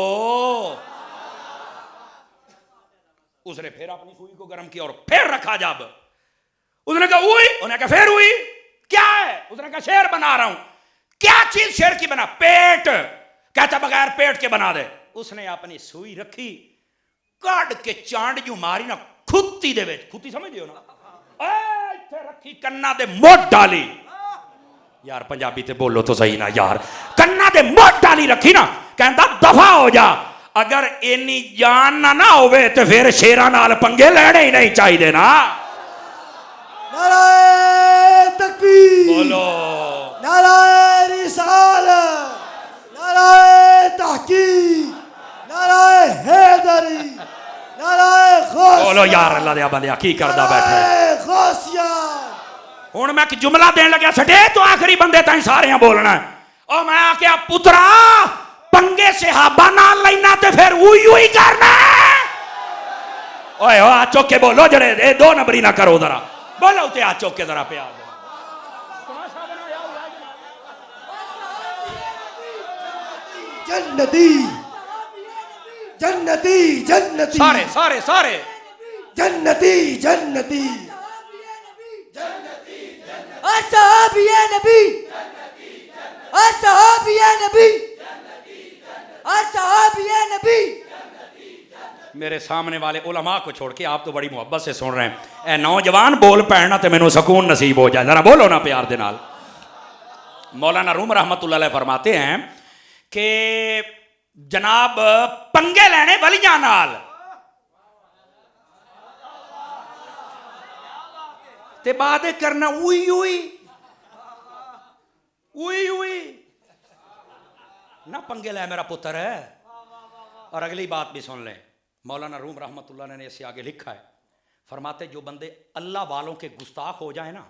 A: उसने फिर अपनी सुई को गर्म किया और फिर रखा, जब उसने कहा उई, उन्हें कहा फिर उई, क्या है, उसने कहा शेर बना रहा हूं। क्या चीज शेर की बना, पेट, कहता बगैर पेट के बना दे। उसने अपनी सुई रखी, काट के चांड जू मारी ना खुत्ती दे विच, खुत्ती समझदे हो ना, इत्थे रखी कन्ना दे मोट डाली। यार पंजाबी ते बोलो तो सही ना यार, कन्ना दे मोट डाली रखी ना, कहता दफा हो जा, अगर इन्नी जान ना ना होवे तो फिर शेरां नाल पंगे लेने ही नहीं चाहिए ना।
B: नाराए तकबीर,
A: बोलो
B: नाराए रिसालत, नाराए तहकीक, नाराए हैदरी, नाराए गौसिया,
A: बोलो यार अल्लाह दे बंदे की करदा बैठे।
B: नाराए गौसिया।
A: हुण मैं एक जुमला देन लग्या सटे तो आखिरी बंदे ताईं सारे बोलना है। और मैं आख्या पुत्रा पंगे सहाबा नाल लेना ते फिर उई उई करना। ओए आ चुक के बोलो जड़े ए दो नंबरी ना करो जरा, बोलो उते आ चुक के जरा पे आ
B: जन्नती जन्नती जन्नती,
A: सारे सारे सारे
B: जन्नती जन्नती,
D: असहाबिया नबी, असहाबिया नबी, असहाबिया नबी।
A: मेरे सामने वाले उलमा को छोड़ के आप तो बड़ी मोहब्बत से सुन रहे हैं, ए नौजवान बोल पैना तो मैनू सुकून नसीब हो जाए, जरा बोलो ना प्यार दे नाल। मौलाना रूम रहमतुल्लाह अलैह फरमाते हैं कि जनाब पंगे लेने वलियां नाल ते बाद करना उई उई उई उई ना, पंगे ले मेरा पुत्र है। और अगली बात भी सुन लें, मौलाना रूम रहमतुल्लाह ने इससे आगे लिखा है, फरमाते जो बंदे अल्लाह वालों के गुस्ताख हो जाए ना,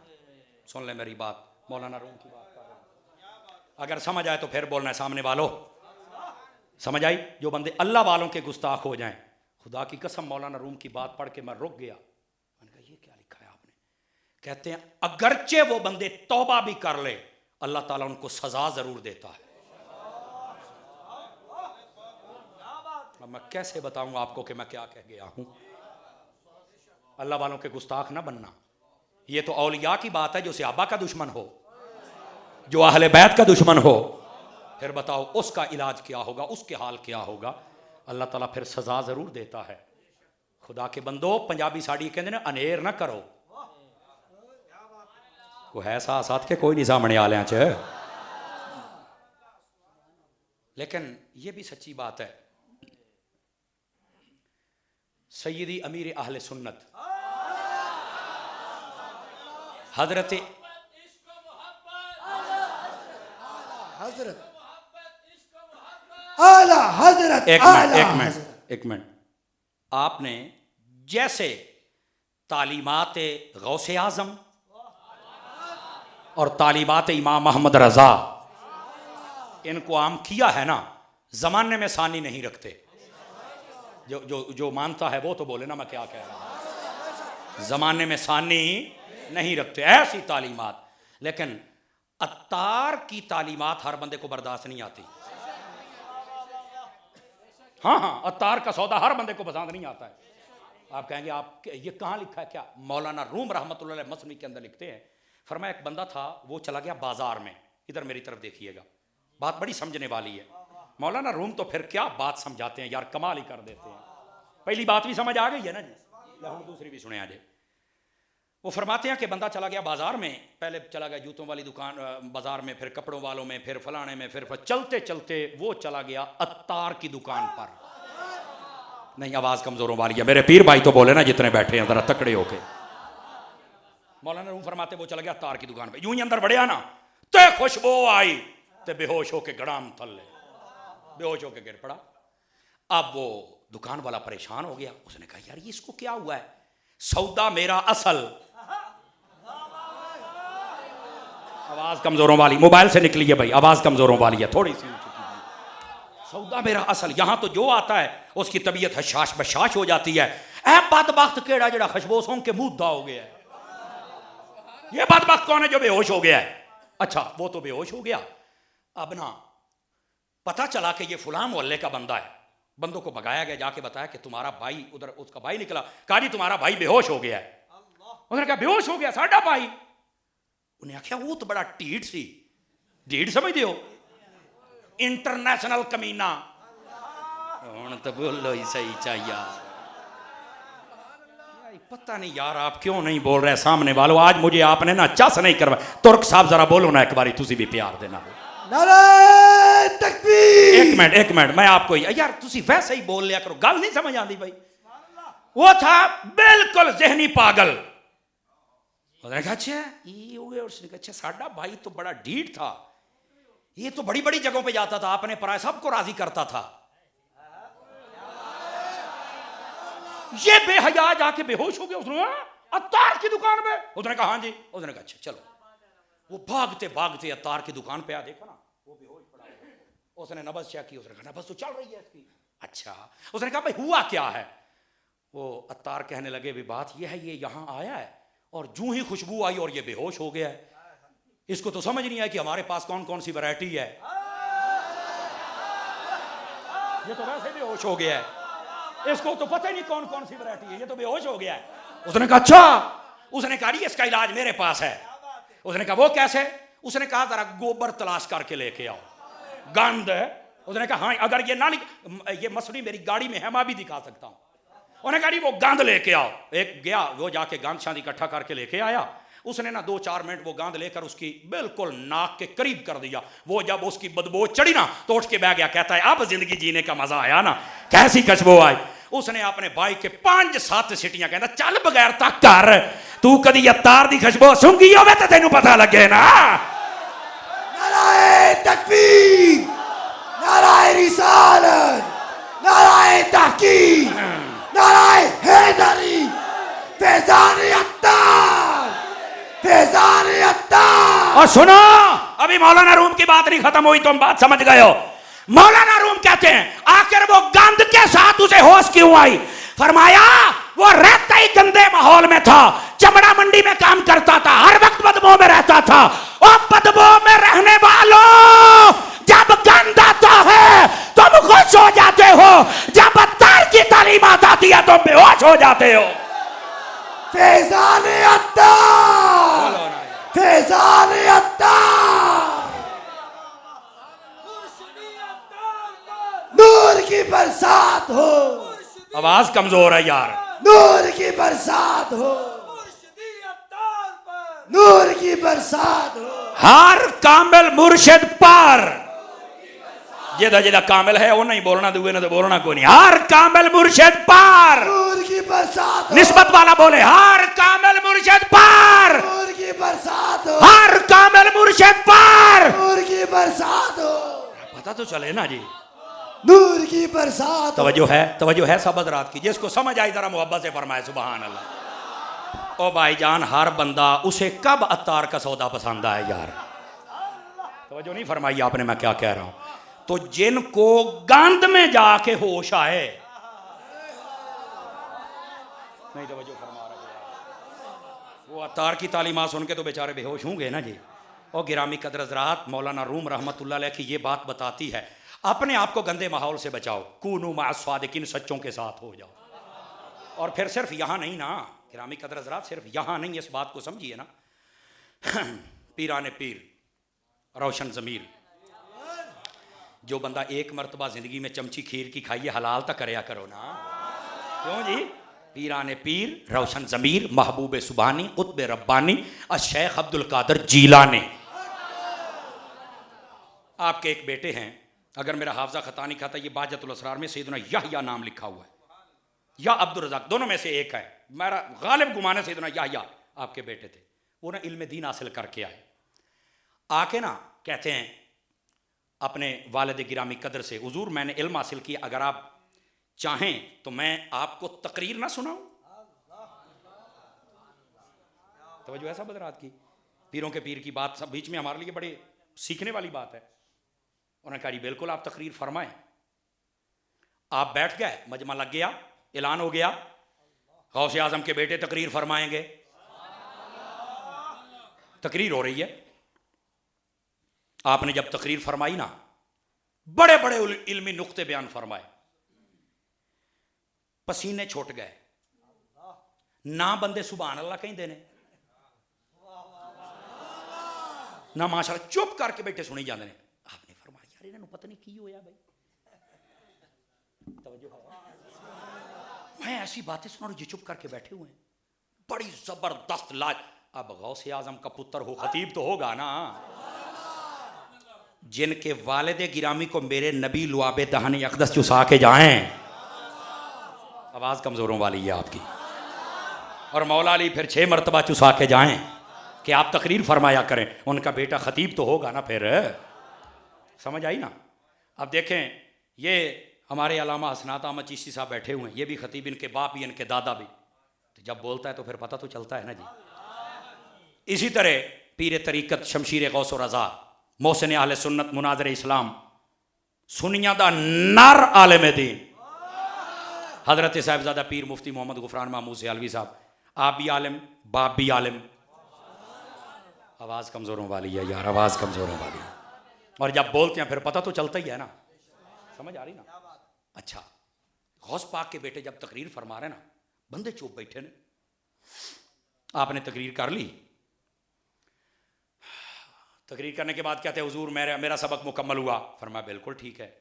A: सुन ले मेरी बात, मौलाना रूम की बात कर रहा हूं, अगर समझ आए तो फिर बोलना है सामने वालों, समझ आई, जो बंदे अल्लाह वालों के गुस्ताख हो जाएं, खुदा की कसम मौलाना रूम की बात पढ़ के मैं रुक गया, मैंने कहा ये क्या लिखा है आपने। कहते हैं अगरचे वो बंदे तौबा भी कर ले, अल्लाह ताला उनको सजा जरूर देता है। अब मैं कैसे बताऊंगा आपको कि मैं क्या कह गया हूं। अल्लाह वालों के गुस्ताख ना बनना, ये तो औलिया की बात है, जो सहाबा का दुश्मन हो, जो अहले बैत का दुश्मन हो, फिर बताओ उसका इलाज क्या होगा, उसके हाल क्या होगा। अल्लाह ताला फिर सजा जरूर देता है। खुदा के बंदो, पंजाबी साड़ी कहते ना अनेर ना करो, को है साथ के कोई नहीं सामने आ लिया च। लेकिन यह भी सच्ची बात है, सैयदी अमीर अहले सुन्नत हजरत
B: हजरत आला हजरत,
A: एक मिनट, आपने जैसे तालीमात गौसे आजम और तालीमात इमाम मोहम्मद रजा इनको आम किया है ना, जमाने में सानी नहीं रखते। जो जो जो मानता है वो तो बोले ना मैं क्या कह रहा हूं, जमाने में सानी नहीं रखते ऐसी तालीमात। लेकिन अत्तार की तालीमात हर बंदे को बर्दाश्त नहीं आती। हाँ हाँ, अत्तार का सौदा हर बंदे को पसंद नहीं आता है। आप कहेंगे आप ये कहाँ लिखा है क्या? मौलाना रूम रहमतुल्लाह अलैह मसनी के अंदर लिखते हैं, फरमाया एक बंदा था, वो चला गया बाजार में, इधर मेरी तरफ देखिएगा, बात बड़ी समझने वाली है। मौलाना रूम तो फिर क्या बात समझाते हैं यार, कमाल ही कर देते हैं। पहली बात भी समझ आ गई है ना जी, हम दूसरी भी सुने आज। वो फरमाते हैं कि बंदा चला गया बाजार में, पहले चला गया जूतों वाली दुकान बाजार में, फिर कपड़ों वालों में, फिर फलाने में, फिर चलते चलते वो चला गया अत्तार की दुकान पर। नहीं, आवाज कमजोरों वाली है, मेरे पीर भाई तो बोले ना जितने बैठे हैं जरा तकड़े होके। मौलाना रूम फरमाते वो चला गया अत्तार की दुकान पे, यूं ही अंदर बढ़िया ना तो खुशबू आई तो बेहोश होके गड़ाम थल्ले, बेहोश होके गिर पड़ा। अब वो दुकान वाला परेशान हो गया, उसने कहा यार ये इसको क्या हुआ है, सौदा मेरा असल। आवाज कमजोरों वाली, मोबाइल से निकली है भाई, आवाज कमजोरों वाली है थोड़ी सी। सौदा मेरा असल, यहां तो जो आता है उसकी तबीयत हशाश बशाश हो जाती है। ऐ बदबख्त केड़ा जेड़ा खुशबू सूंघ के मुद्दा हो गया है, ये बदबख्त कौन है जो बेहोश हो गया है? अच्छा वो तो बेहोश हो गया। अब ना पता चला कि ये फुलां मोहल्ले का बंदा है, बंदों को भगाया गया, जाके बताया कि तुम्हारा भाई, उधर उसका भाई निकला, कहा जी तुम्हारा भाई बेहोश हो गया है। उन्होंने कहा बेहोश हो गया साडा भाई? उन्हें आख्या वो तो बड़ा ढीठ सी, ढीठ समझते हो, इंटरनेशनल कमीना। तो बोलो ही सही चाहिए। पता नहीं यार आप क्यों नहीं बोल रहे सामने वालों, आज मुझे आपने ना चस नहीं करवा। तुर्क साहब जरा बोलो ना एक बारी, तुसी भी प्यार देना।
B: नारे तकबीर।
A: एक मिनट मैं आपको यार तुसी वैसे ही बोल लिया करो, गल नहीं समझ आती भाई। वो था बिल्कुल जहनी पागल। उसने कहा अच्छा ये हो गया, उसने कहा अच्छा साडा भाई तो बड़ा ढीठ था, ये तो बड़ी बड़ी जगहों पे जाता था, अपने पराए सबको राजी करता था, ये बेहया जाके बेहोश हो गया। उसने अत्तार की दुकान पे, उसने कहा हाँ जी। उसने कहा अच्छा चलो। वो भागते भागते अत्तार की दुकान पे आ, देखा ना वो बेहोश पड़ा हुआ। उसने नब्ज चेक की, उसने कहा नब्ज तो चल रही है इसकी। अच्छा, उसने कहा भाई हुआ क्या है? वो अत्तार कहने लगे भी बात ये है, ये यहाँ आया है और जूं ही खुशबू आई और ये बेहोश हो गया है। इसको तो समझ नहीं आया कि हमारे पास कौन कौन सी वैरायटी है, ये तो वैसे बेहोश हो गया है, इसको तो पता ही नहीं कौन कौन सी वैरायटी है, ये तो बेहोश हो गया है। उसने कहा अच्छा। उसने कहा इसका इलाज मेरे पास है। उसने कहा वो कैसे? उसने कहा जरा गोबर तलाश करके लेके आओ, गंद है। उसने कहा हाँ अगर ये ना ये मसली मेरी गाड़ी में है, मैं भी दिखा सकता हूं। उन्होंने कहा वो गंद लेके आओ। एक गया, वो जाके गंद शांति इकट्ठा करके लेके आया। उसने ना 2-4 मिनट वो गांद लेकर उसकी बिल्कुल नाक के करीब कर दिया। वो जब उसकी बदबू चढ़ी ना तो उठ के बैठ गया, कहता है अब जिंदगी जीने का मजा आया ना, कैसी खुशबू आई। उसने अपने भाई के 5-7 सीटियां, कहता चल बगैर तक कर, तू कदी अत्तार दी खुशबू सूंघी होवे तो तेनू पता लगे ना।
B: नाराए तकबीर, नाराए रिसालत, नाराए तहकीक, नाराए हैदरी, फैजान अत्तार, फैजान अत्तार।
A: और सुनो अभी मौलाना रूम की बात नहीं खत्म हुई, तुम बात समझ गए हो। मौलाना रूम कहते हैं आखिर वो गंद के साथ उसे होश क्यों आई? फरमाया वो रहता ही गंदे माहौल में था, चमड़ा मंडी में काम करता था, हर वक्त बदबू में रहता था। और बदबू में रहने वालों जब गंद आता है तुम खुश हो जाते हो, जब अत्तार की तालीमात आती है तुम बेहोश हो जाते हो।
B: फैजान अत्तार, फैजान अत्तार, नूर की बरसात हो।
A: आवाज कमजोर है यार।
B: नूर की बरसात हो, नूर की बरसात हो।
A: हर कामिल मुर्शिद पर, जेदा जेदा कामिल है वो नहीं बोलना, दुए ने तो बोलना कोई नहीं। हर कामिल मुर्शिद पर,
B: नूर की बरसात हो।
A: निस्बत वाला बोले हर कामिल मुर्शिद पर,
B: नूर की बरसात हो,
A: हर कामिल मुर्शिद पर।
B: नूर की बरसात हो,
A: पता तो चले ना जी,
B: नूर की बरसात हो।
A: तवज्जो है सब हज़रात की, जिसको समझ आई जरा मोहब्बत से फरमाए सुभान अल्लाह। ओ भाईजान हर बंदा उसे कब अत्तार का सौदा पसंद आए यार, तवज्जो नहीं फरमाई आपने, मैं क्या कह रहा हूं। तो जिनको गंद में जाके होश आए, नहीं तवज्जो फरमा रहे, वो अत्तार की तालीमात सुन के तो बेचारे बेहोश होंगे ना जी। और गिरामी कदर हज़रात, मौलाना रूम रहमतुल्लाह अलैह की ये बात बताती है अपने आप को गंदे माहौल से बचाओ, कूनू मास्वादिकिन, सच्चों के साथ हो जाओ। और फिर सिर्फ यहाँ नहीं ना गिरामी कदर हज़रात, सिर्फ यहाँ नहीं, इस बात को समझिए ना। पीराने पीर, रोशन ज़मीर, जो बंदा एक मरतबा ज़िंदगी में चमची खीर की खाइए, हलाल तक करया करो ना। क्यों जी? पीराने पीर, रोशन ज़मीर, महबूब सुबानी, कुतुब रब्बानी, शेख अब्दुल कादिर जीलानी। आपके एक बेटे हैं, अगर मेरा हाफजा खता नहीं खाता, ये बाजतुल असरार में सैयदना याहया नाम लिखा हुआ है, या अब्दुल रज़ाक, दोनों में से एक है। मेरा गालिब गुमान है सैयदना याहया आपके बेटे थे। वो ना इल्म दीन हासिल करके आए, आके ना कहते हैं अपने वालिद गिरामी कदर से, हुजूर मैंने इल्म हासिल किया, अगर आप चाहें तो मैं आपको तकरीर ना सुनाऊं। तवज्जो है सब हज़रात की, पीरों के पीर की बात सब बीच में हमारे लिए बड़े सीखने वाली बात है। उन्होंने कहा जी बिल्कुल आप तकरीर फरमाएं। आप बैठ गए, मजमा लग गया, ऐलान हो गया, गौसे आजम के बेटे तकरीर फरमाएंगे। तकरीर हो रही है। आपने जब तकरीर फरमाई ना, बड़े बड़े इल्मी नुक्ते बयान फरमाए, पसीने छूट गए ना, बंदे सुभान अल्लाह कहीं देने ना, माशाअल्लाह चुप करके बैठे सुनी जाते हैं। आपने फरमाया यार इन्होंने पता नहीं की होया भाई, तवज्जो है, मैं ऐसी बातें सुना रहा, ये चुप करके बैठे हुए हैं, बड़ी जबरदस्त लाज। अब गौसे आजम का पुत्र हो, खतीब तो होगा ना, जिनके वालिद गिरामी को मेरे नबी लुआबे दहानी अकदस चुसा के जाएं। आवाज कमजोरों वाली है आपकी। और मौला अली फिर 6 मरतबा चुसा के जाएं कि आप तकरीर फरमाया करें, उनका बेटा खतीब तो होगा ना, फिर समझ आई ना। अब देखें, ये हमारे अलामा हसनात अहमद चिश्ती साहब बैठे हुए हैं, ये भी खतीब, इनके बाप भी, इनके दादा भी, तो जब बोलता है तो फिर पता तो चलता है ना जी। इसी तरह पीर तरीकत शमशीर गौस और रज़ा, मोहसिन अहले सुन्नत, मुनाज़िर इस्लाम, सुनिया दा नर आलिम दीन, हजरत साहिबजादा पीर मुफ्ती मोहम्मद गुफरान महमूद सियालवी साहब, आप भी आलिम, बाप भी आलिम। आवाज़ कमज़ोरों वाली है यार, आवाज़ कमज़ोरों वाली है। और जब बोलते हैं फिर पता तो चलता ही है ना, समझ आ रही ना। अच्छा, गौस पाक के बेटे जब तकरीर फरमा रहे ना, बंदे चुप बैठे ने। आपने तकरीर कर ली, तकरीर करने के बाद कहते हैं हुजूर मेरा सबक मुकम्मल हुआ। फरमाया बिल्कुल ठीक है,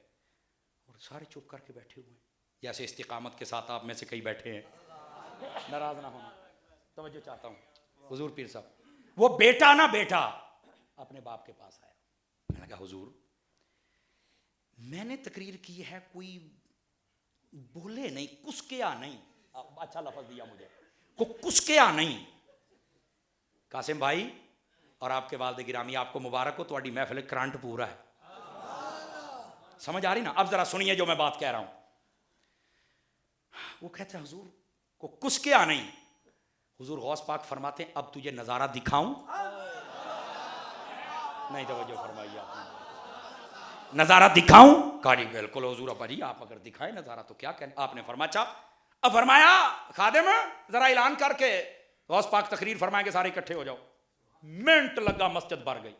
A: और सारे चुप करके बैठे हुए हैं, जैसे इस्तिकामत के साथ आप में से कई बैठे हैं। नाराज ना होना, तवज्जो चाहता हूँ। हुजूर पीर साहब, वो बेटा ना बेटा अपने बाप के पास आया, मैंने कहा हुजूर मैंने तकरीर की है, कोई बोले नहीं, कुसकिया नहीं, अच्छा लफ्ज दिया मुझे, को कुसकिया नहीं। कासिम भाई और आपके वालिद गिरामी, आपको मुबारक हो, तुम्हारी महफिल करंट पूरा है। समझ आ रही ना। अब जरा सुनिए जो मैं बात कह रहा हूं। वो कहते हैं हुजूर को कुसकिया नहीं। हुजूर गौस पाक फरमाते हैं अब तुझे नजारा दिखाऊं। नहीं तवज्जो फरमाइए आपने, नजारा दिखाऊं? कहा बिल्कुल हुजूर, अब्बा जी आप अगर दिखाए नजारा तो क्या कहने। आपने फरमाया, अब फरमाया खादिम जरा ऐलान करके गौस पाक तकरीर फरमाएंगे, सारे इकट्ठे हो जाओ। मिनट लगा, मस्जिद भर गई,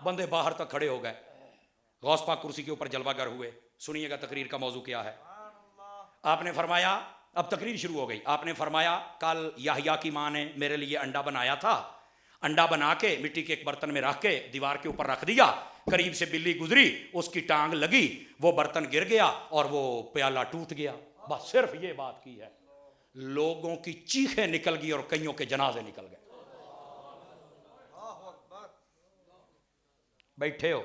A: बंदे बाहर तक खड़े हो गए। गौस पाक कुर्सी के ऊपर जलवागर हुए। सुनिएगा तकरीर का मौजू क्या है। आपने फरमाया, अब तकरीर शुरू हो गई। आपने फरमाया कल याहया की माँ ने मेरे लिए अंडा बनाया था, अंडा बना के मिट्टी के एक बर्तन में रख के दीवार के ऊपर रख दिया, करीब से बिल्ली गुजरी, उसकी टांग लगी, वो बर्तन गिर गया और वो प्याला टूट गया। बस सिर्फ ये बात की है, लोगों की चीखें निकल गई और कईयों के जनाजे निकल गए। बैठे हो,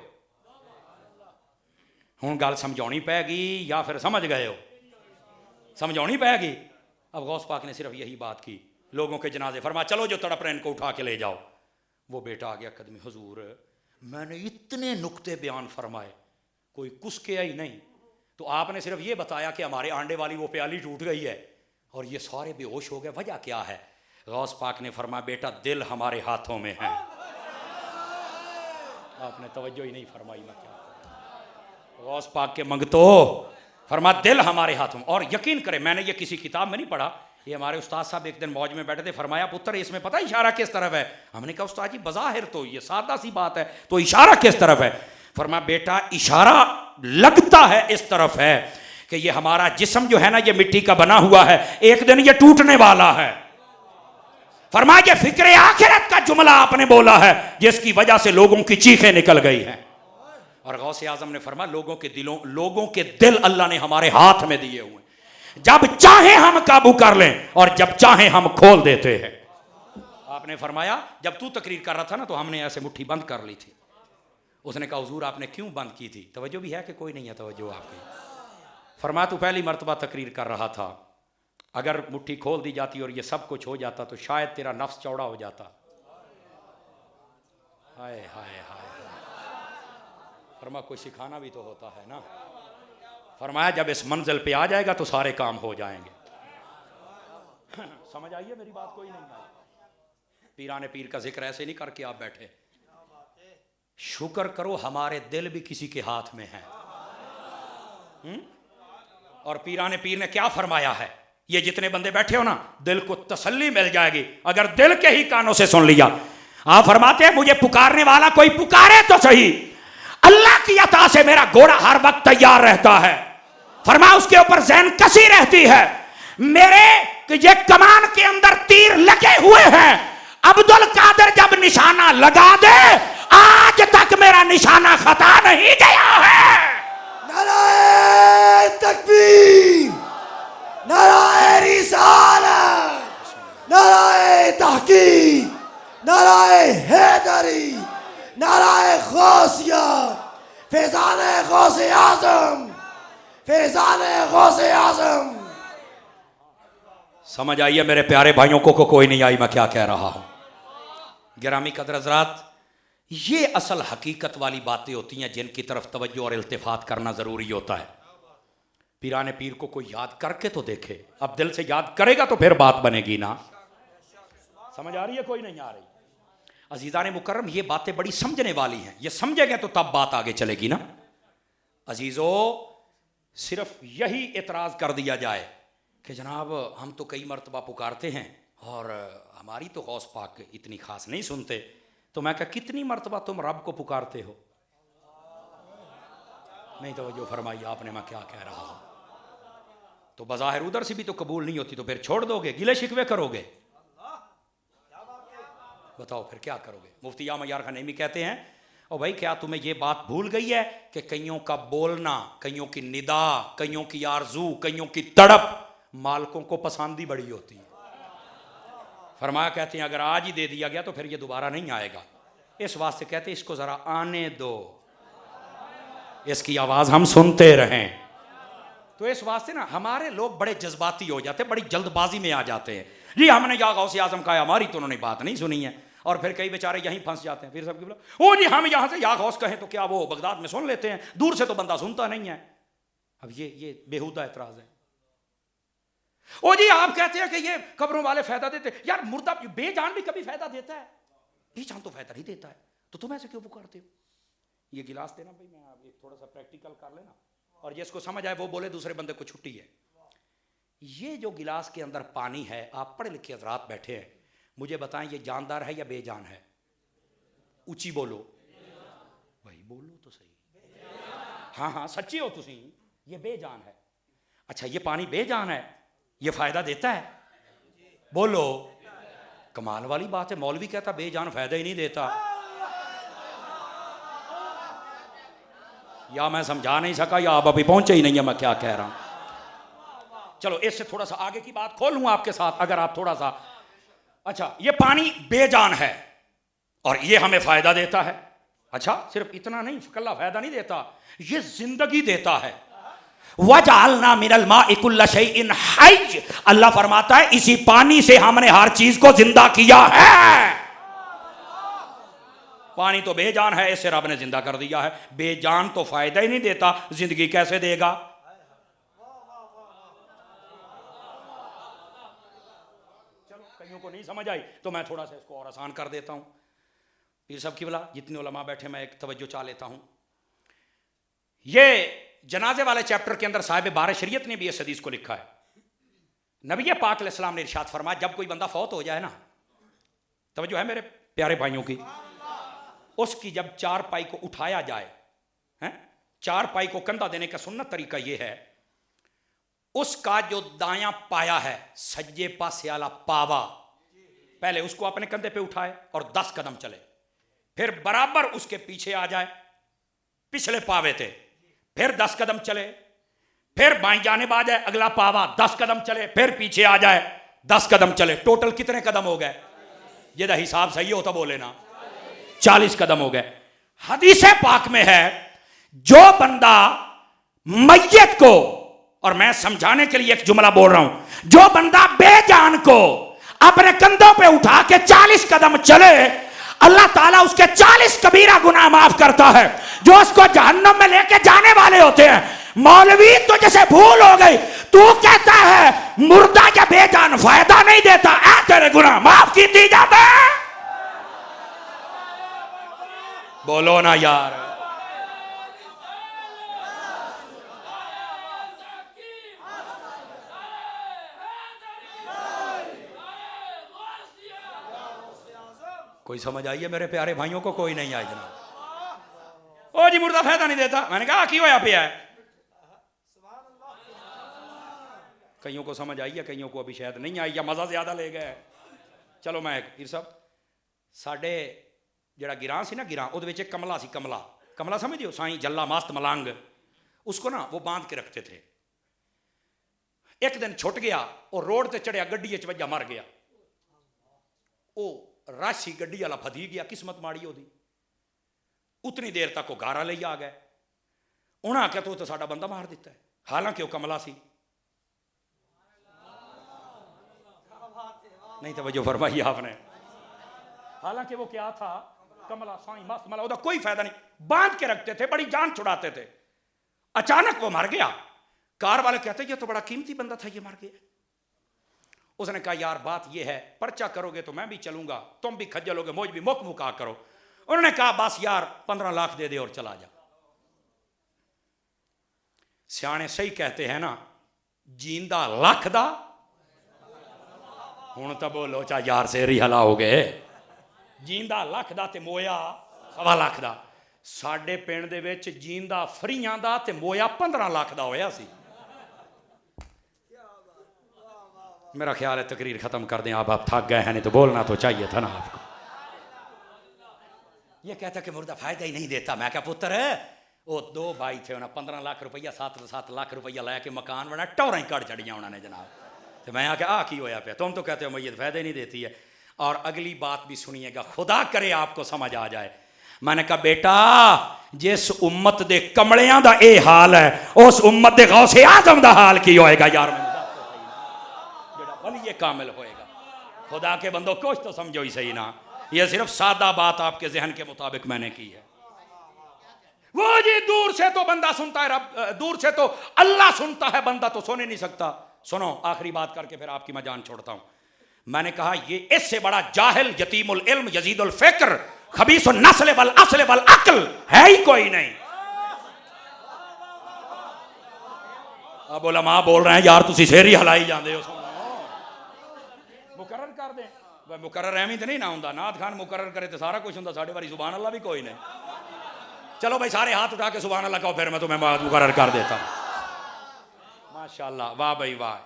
A: हुण गल समझानी पैगी या फिर समझ गए हो? समझानी पैगी। अब गौस पाक ने सिर्फ यही बात की, लोगों के जनाजे। फरमा चलो जो तड़प रहे इनको उठा के ले जाओ। वो बेटा आ गया कदमी, हुजूर मैंने इतने नुक्ते बयान फरमाए, कोई कुसकिया ही नहीं, तो आपने सिर्फ ये बताया कि हमारे आंडे वाली वो प्याली टूट गई है और ये सारे बेहोश हो गए, वजह क्या है? गौस पाक ने फरमाया बेटा दिल हमारे हाथों में है। आपने तवज्जो ही नहीं फरमाई। मैं क्या गौस पाक के मंगतो फरमा दिल हमारे हाथों में। और यकीन करें मैंने ये किसी किताब में नहीं पढ़ा, ये हमारे उस्ताद साहब एक दिन मौज में बैठे थे, फरमाया पुत्र इसमें पता इशारा किस तरफ है? हमने कहा उस्ताद जी बज़ाहिर तो ये सादा सी बात है, तो इशारा किस तरफ है? फरमाया बेटा इशारा लगता है इस तरफ है कि ये हमारा जिस्म जो है ना, ये मिट्टी का बना हुआ है, एक दिन ये टूटने वाला है। फरमाया ये फिक्र आखिरत का जुमला आपने बोला है जिसकी वजह से लोगों की चीखें निकल गई हैं। और गौसे आजम ने फरमाया लोगों के दिल अल्लाह ने हमारे हाथ में दिए हुए। जब चाहे हम काबू कर लें और जब चाहे हम खोल देते हैं। आपने फरमाया जब तू तकरीर कर रहा था ना तो हमने ऐसे मुट्ठी बंद कर ली थी। उसने कहा हुजूर आपने क्यों बंद की थी? तवज्जो भी है कि कोई नहीं है तवज्जो आपकी? फरमाया तू पहली मर्तबा तकरीर कर रहा था, अगर मुट्ठी खोल दी जाती और ये सब कुछ हो जाता तो शायद तेरा नफ्स चौड़ा हो जाता। हाय हाय हाय। फरमा कोई सिखाना भी तो होता है ना। फरमाया जब इस मंजिल पे आ जाएगा तो सारे काम हो जाएंगे। समझ आइए मेरी बात? कोई नहीं आई। पीराने पीर का जिक्र ऐसे नहीं करके आप बैठे। शुक्र करो हमारे दिल भी किसी के हाथ में है। और पीराने पीर ने क्या फरमाया है? ये जितने बंदे बैठे हो ना, दिल को तसल्ली मिल जाएगी अगर दिल के ही कानों से सुन लिया। आप फरमाते हैं मुझे पुकारने वाला कोई पुकारे तो सही, अल्लाह की अता से मेरा घोड़ा हर वक्त तैयार रहता है। फरमा उसके ऊपर जहन कसी रहती है मेरे कि ये कमान के अंदर तीर लगे हुए हैं। अब्दुल कादिर जब निशाना लगा दे आज तक मेरा निशाना खता नहीं गया है।
B: नाराए तकबीर, नाराए रिसालत, नाराए तहकीक, नाराए हैदरी, नाराए गौसिया, फैज़ाने गौसे आज़म, फैज़ाने गौसे आज़म।
A: समझ आइए मेरे प्यारे भाइयों को कोई नहीं आई मैं क्या कह रहा हूं। गिरामी कदर हज़रात, ये असल हकीकत वाली बातें होती हैं जिनकी तरफ तवज्जो और इल्तिफात करना ज़रूरी होता है। पीराने पीर को कोई याद करके तो देखे, अब दिल से याद करेगा तो फिर बात बनेगी ना। समझ आ रही है? कोई नहीं आ रही? अजीज़ान मुकर्रम, ये बातें बड़ी समझने वाली हैं, ये समझेंगे तो तब बात आगे चलेगी ना। अजीज़ों, सिर्फ यही एतराज़ कर दिया जाए कि जनाब हम तो कई मरतबा पुकारते हैं और हमारी तो गौस पाक इतनी खास नहीं सुनते, तो मैं कहा कितनी मरतबा तुम रब को पुकारते हो? नहीं तवज्जो फरमाइए आपने, मैं क्या कह रहा हूं। तो बज़ाहिर उधर से भी तो कबूल नहीं होती तो फिर छोड़ दोगे, गिले शिकवे करोगे? बताओ फिर क्या करोगे? मुफ्ती या मयार खनैमी कहते हैं और भाई क्या तुम्हें ये बात भूल गई है कि कईयों का बोलना, कईयों की निदा, कईयों की आरजू, कईयों की तड़प मालकों को पसंदी बड़ी होती है। फरमाया कहते हैं अगर आज ही दे दिया गया तो फिर ये दोबारा नहीं आएगा, इस वास्ते कहते हैं इसको जरा आने दो, इसकी आवाज हम सुनते रहें। तो इस वास्ते ना हमारे लोग बड़े जज्बाती हो जाते हैं, बड़ी जल्दबाजी में आ जाते हैं। जी हमने या गौसे आजम कहा, हमारी तो उन्होंने बात नहीं सुनी है, और फिर कई बेचारे यहीं फंस जाते हैं। फिर सबकी बोला ओ जी हम यहाँ से या गौस कहें तो क्या वो बगदाद में सुन लेते हैं, दूर से तो बंदा सुनता नहीं है। अब ये बेहुदा एतराज है। ओ जी आप कहते हैं कि ये कब्रों वाले फायदा देते, यार मुर्दा बेजान भी कभी फायदा देता है? बेजान तो फायदा नहीं देता है, तो तुम ऐसे क्यों पुकारते हो? ये गिलास देना भाई, मैं आप थोड़ा सा प्रैक्टिकल कर लेना, और जिसको समझ आए वो बोले, दूसरे बंदे को छुट्टी है। ये जो गिलास के अंदर पानी है, आप पढ़े लिखे हज़रात बैठे हैं, मुझे बताएं ये जानदार है या बेजान है? ऊंची बोलो भाई, बोलो तो सही। हाँ हाँ सच्ची हो तुसी, ये बेजान है। अच्छा ये पानी बेजान है, ये फायदा देता है? बोलो। कमाल वाली बात है, मौलवी कहता बेजान फायदा ही नहीं देता। या मैं समझा नहीं सका या आप अभी पहुंचे ही नहीं है मैं क्या कह रहा हूं। चलो इससे थोड़ा सा आगे की बात खोलूं आपके साथ, अगर आप थोड़ा सा। अच्छा ये पानी बेजान है और ये हमें फायदा देता है। अच्छा सिर्फ इतना नहीं, कल्ला फायदा नहीं देता, ये जिंदगी देता है। वजअलना मिनल माइ कुल्ल शैइन हय्य, अल्लाह फरमाता है इसी पानी से हमने हर चीज को जिंदा किया है। पानी तो बेजान है, इससे रब ने जिंदा कर दिया है। बेजान तो फायदा ही नहीं देता, जिंदगी कैसे देगा? चलो कईयों को नहीं समझ आई तो मैं थोड़ा सा इसको और आसान कर देता हूं। पीर साहब की बला जितने उलमा बैठे मैं एक तवज्जो चाह लेता हूं। ये जनाजे वाले चैप्टर के अंदर साहिब बार शरीयत ने भी इस हदीस को लिखा है। नबी पाक अलैहिस्सलाम ने इरशाद फरमाया जब कोई बंदा फौत हो जाए ना, तवज्जो है मेरे प्यारे भाइयों की, उसकी जब चार पाई को उठाया जाए, हैं चार पाई को कंधा देने का सुन्नत तरीका यह है, उसका जो दायां पाया है सज्जे पासे वाला पावा, पहले उसको अपने कंधे पे उठाए और 10 कदम चले, फिर बराबर उसके पीछे आ जाए, पिछले पावे थे, फिर 10 कदम चले, फिर बाएं जानिब आ जाए, अगला पावा 10 कदम चले, फिर पीछे आ जाए 10 कदम चले, टोटल कितने कदम हो गए? जिहदा हिसाब सही हो तो बोले ना, 40 कदम हो गए। हदीस पाक में है जो बंदा मैयत को, और मैं समझाने के लिए एक जुमला बोल रहा हूं, जो बंदा बेजान को अपने कंधों पे उठा के 40 कदम चले, अल्लाह ताला उसके 40 कबीरा गुनाह माफ करता है जो उसको जहन्नम में लेके जाने वाले होते हैं। मौलवी तो जैसे भूल हो गई, तू कहता है मुर्दा या बेजान फायदा नहीं देता, ऐ तेरे गुनाह माफ की दी जाते हैं। बोलो ना यार। कोई समझ आई है मेरे प्यारे भाइयों को? कोई नहीं आई जनाब। ओ जी मुर्दा फायदा नहीं देता, मैंने कहा की होया पिया है। कईयों को समझ आई है, कईयों को अभी शायद नहीं आई या मजा ज्यादा ले गए। चलो मैं फिर सब साडे जड़ा गिरां सी ना, गिरां उहदे विच एक कमला सी, कमला कमला समझियो साईं जल्ला मास्त मलांग, उसको ना वो बांध के रखते थे। एक दिन छुट गया और रोड ते चढ़िया, गड्डी च वज्जा मर गया। ओ राशि गड्डी वाला फदी गया, किस्मत माड़ी होदी। उतनी देर तक वो गारा ले आ गए, उन्हें आख्या तो साडा बंदा मार दिता है, हालांकि वो कमला सी। नहीं तो वजो फरमाई आपने, हालांकि वो क्या था, कमला साईं मस्त मला, उसका कोई फायदा नहीं, बांध के रखते थे, बड़ी जान छुड़ाते थे। अचानक वो मर गया। कार वाले कहते ये तो बड़ा कीमती बंदा था, ये मर गया। उसने कहा यार बात ये है, पर्चा करोगे तो मैं भी चलूंगा, तुम भी खज्जलोगे, मौज भी मुक मुका करो। उन्होंने कहा बस यार 15 लाख दे दे और चला जा। सियाने सही कहते हैं ना, जींदा लख दा, हुण तो बोलो चा यार से रिहला हो गए। जींदा लख दा ते मोया 1.25 लाख दा। साडे पिंड दे विच जींदा फरीयां दा ते मोया 15 लाख दा होया सी। मेरा ख्याल है तकरीर खत्म कर दें, आप थक गए हैं, नहीं तो बोलना तो चाहिए था ना आपको। ये कहता कि मुर्दा फायदा ही नहीं देता। मैं क्या पुत्र है, वो 2 भाई थे, उन्हें 15 लाख रुपया 7 लाख रुपया लैके मकान बना, टौरा ही कट चढ़िया उन्होंने जनाब। तो मैं आके आ की होया पे, तुम तो कहते हो मैयत फायदा ही नहीं देती है। और अगली बात भी सुनिएगा, खुदा करे आपको समझ आ जाए। मैंने कहा बेटा जिस उम्मत दे कमलियां दा ए हाल है, उस उम्मत दे गौसे आजम दा हाल की होएगा यार। ये कामिल होएगा। खुदा के बंदो कुछ तो समझो ही सही ना, ये सिर्फ सादा बात आपके जहन के मुताबिक मैंने की है। वो जी दूर से तो बंदा सुनता है, रब दूर से तो अल्लाह सुनता है, बंदा तो सुन ही नहीं सकता। सुनो आखिरी बात करके फिर आपकी मैं जान छोड़ता हूं। मैंने कहा ये इससे बड़ा जाहिल, यतीमुल इल्म, यजीदुल फिक्र, खबीसुन नस्ल वल अस्ल वल अक्ल है ही कोई नहीं। अब उलमा बोल रहे हैं यार तुसी शेरी हलाई जाते हो। मुकर्रर कर दें, वह मुकर्रर एवं तो नहीं ना होंदा, नाथ खान मुकर्रर करे तो सारा कुछ होंदा, साढ़े बारी सुभान अल्लाह भी कोई नहीं। चलो भाई सारे हाथ उठा के सुभान अल्लाह कहो, फिर मैं तुम्हें मुकर्रर कर देता हूं। माशाअल्लाह, वाह भाई वाह।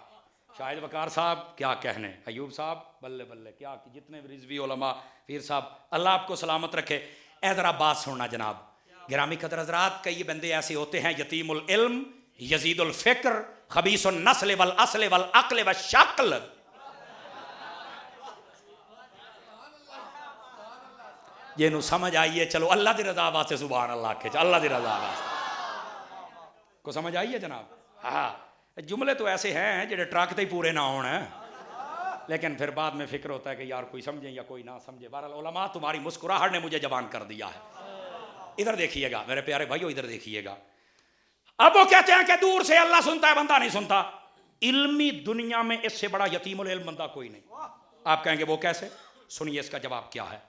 A: शाहिद वकार साहब क्या कहने, अयूब साहब बल्ले बल्ले, क्या जितने भी रिजवी उलमा, पीर साहब, अल्लाह आपको सलामत रखे। ए जरा बात सुनना जनाब, गिरामी कदर हजरात, कई बंदे ऐसे होते हैं यतीमुल इल्म, यजीदुल फिक्र, खबीसुन नस्ल वल अस्ल वल अक्ल व शक्ल। जिन्हों समझ आई है चलो अल्लाह की रजा वास्ते सुभान अल्लाह के, अल्लाह की रजा वास्ते को समझ आई है जनाब। हाँ जुमले तो ऐसे हैं जो ट्रक तो ही पूरे ना होने, लेकिन फिर बाद में फिक्र होता है कि यार कोई समझे या कोई ना समझे। बहरहाल उलमा तुम्हारी मुस्कुराहट ने मुझे जवान कर दिया है। इधर देखिएगा मेरे प्यारे भाइयों, इधर देखिएगा। अब वो कहते हैं कि दूर से अल्लाह सुनता है, बंदा नहीं सुनता। इल्मी दुनिया में इससे बड़ा यतीमुल इल्म बंदा कोई नहीं। आप कहेंगे वो कैसे, सुनिए इसका जवाब क्या है।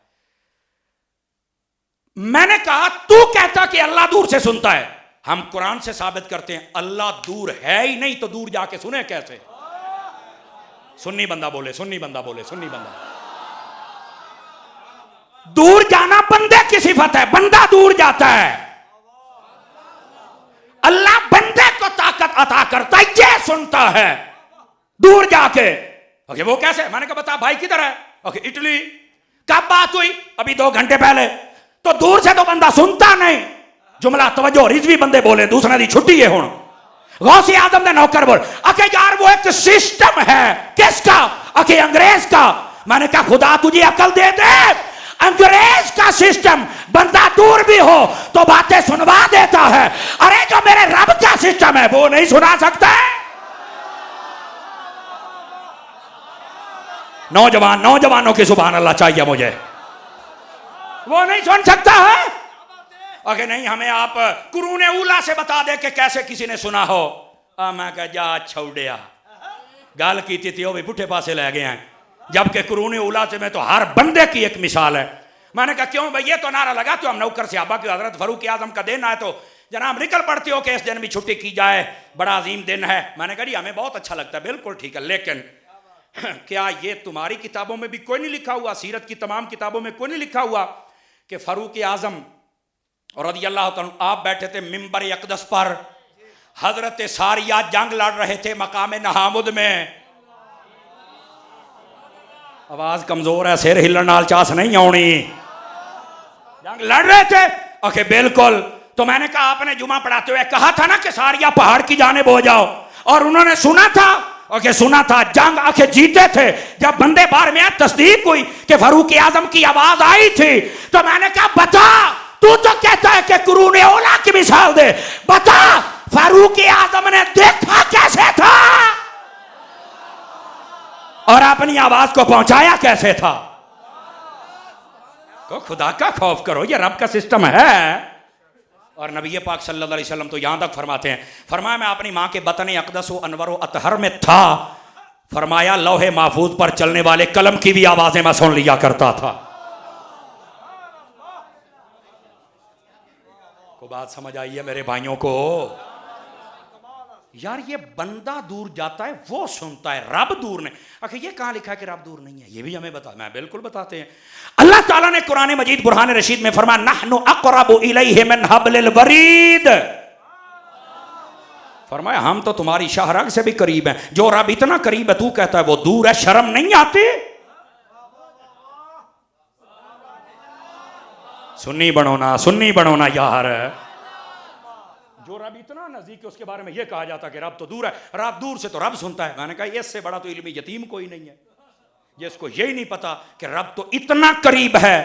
A: मैंने कहा तू कहता कि अल्लाह दूर से सुनता है, हम कुरान से साबित करते हैं अल्लाह दूर है ही नहीं, तो दूर जाके सुने कैसे। सुन्नी बंदा बोले, सुन्नी बंदा बोले, सुन्नी बंदा। दूर जाना बंदे की सिफत है, बंदा दूर जाता है। अल्लाह बंदे को ताकत अता करता है, ये सुनता है दूर जाके। ओके वो कैसे, मैंने कहा बता भाई किधर है। Okay Italy. कब बात हुई, अभी 2 घंटे पहले। तो दूर से तो बंदा सुनता नहीं। जुमला तवज्जो, रिजवी बंदे बोले दूसरे दी छुट्टी है हुण। गौसे आजम ने नौकर बोल अके यार वो एक सिस्टम है। किसका? अके अंग्रेज का। मैंने कहा खुदा तुझे अकल दे दे, अंग्रेज का सिस्टम बंदा दूर भी हो तो बातें सुनवा देता है, अरे जो मेरे रब का सिस्टम है वो नहीं सुना सकता है। नौजवानों की सुभान अल्लाह चाहिए मुझे, वो नहीं सुन सकता है। अगर नहीं हमें आप कुरूने उला से बता दे कि कैसे किसी ने सुना हो। मैं कह जा छौड़िया गाल की थी वो भी पुठे पासे ले गए हैं, जबकि कुरूने उला से में तो हर बंदे की एक मिसाल है। मैंने कहा क्यों भाई, ये तो नारा लगा तो हम नौकर सहाबा की हजरत फारूक आजम का दिन है तो जनाब निकल पड़ती हो कि इस दिन भी छुट्टी की जाए, बड़ा अजीम दिन है। मैंने कहा जी हमें बहुत अच्छा लगता है, बिल्कुल ठीक है, लेकिन क्या ये तुम्हारी किताबों में भी कोई नहीं लिखा हुआ, सीरत की तमाम किताबों में कोई नहीं लिखा हुआ कि फारूक आजम रज़ी अल्लाह तआला आप बैठे थे मिंबर अक़दस पर, हजरत सारिया जंग लड़ रहे थे मकाम नहामुद में। आवाज कमजोर है, सिर हिलन नाल चास नहीं आनी। जंग लड़ रहे थे? ओके बिल्कुल। तो मैंने कहा आपने जुमा पढ़ाते हुए कहा था ना कि सारिया पहाड़ की जानिब हो जाओ, और उन्होंने सुना था। ओके सुना था, जंग आके जीते थे। जब बंदे बार में तस्दीक हुई कि फारूक आजम की आवाज आई थी तो मैंने कहा बता, तू तो कहता है कि कुरूने औला की मिसाल दे, बता फारूक आजम ने देखा कैसे था और अपनी आवाज को पहुंचाया कैसे था। तो खुदा का खौफ करो, ये रब का सिस्टम है। और नबी पाक सल्लल्लाहु अलैहि वसल्लम तो यहां तक फरमाते हैं, फरमाया मैं अपनी मां के बतन अक़दस व अनवर व अतहर में था, फरमाया लौहे महफूज पर चलने वाले कलम की भी आवाजें मैं सुन लिया करता था। को बात समझ आई है मेरे भाइयों को? यार ये बंदा दूर जाता है वो सुनता है, रब दूर नहीं। आखिर ये कहां लिखा है कि रब दूर नहीं है? ये भी हमें बता, मैं बिल्कुल बताते हैं। अल्लाह ताला ने कुरान मजीद बुरहान रशीद में फरमाया नहनु अक़रबु इलैहि मिन हब्लिल वरीद, फरमाया हम तो तुम्हारी शाहरग से भी करीब हैं। जो रब इतना करीब है तू कहता है वो दूर है, शर्म नहीं आती? सुन्नी बनो ना यार। जो रब इतना नजदीक है उसके बारे में यह कहा जाता कि रब तो दूर है, रब दूर से तो रब सुनता है। मैंने कहा इससे बड़ा तो इल्मी यतीम कोई नहीं है जिसको यही नहीं पता कि रब तो इतना करीब है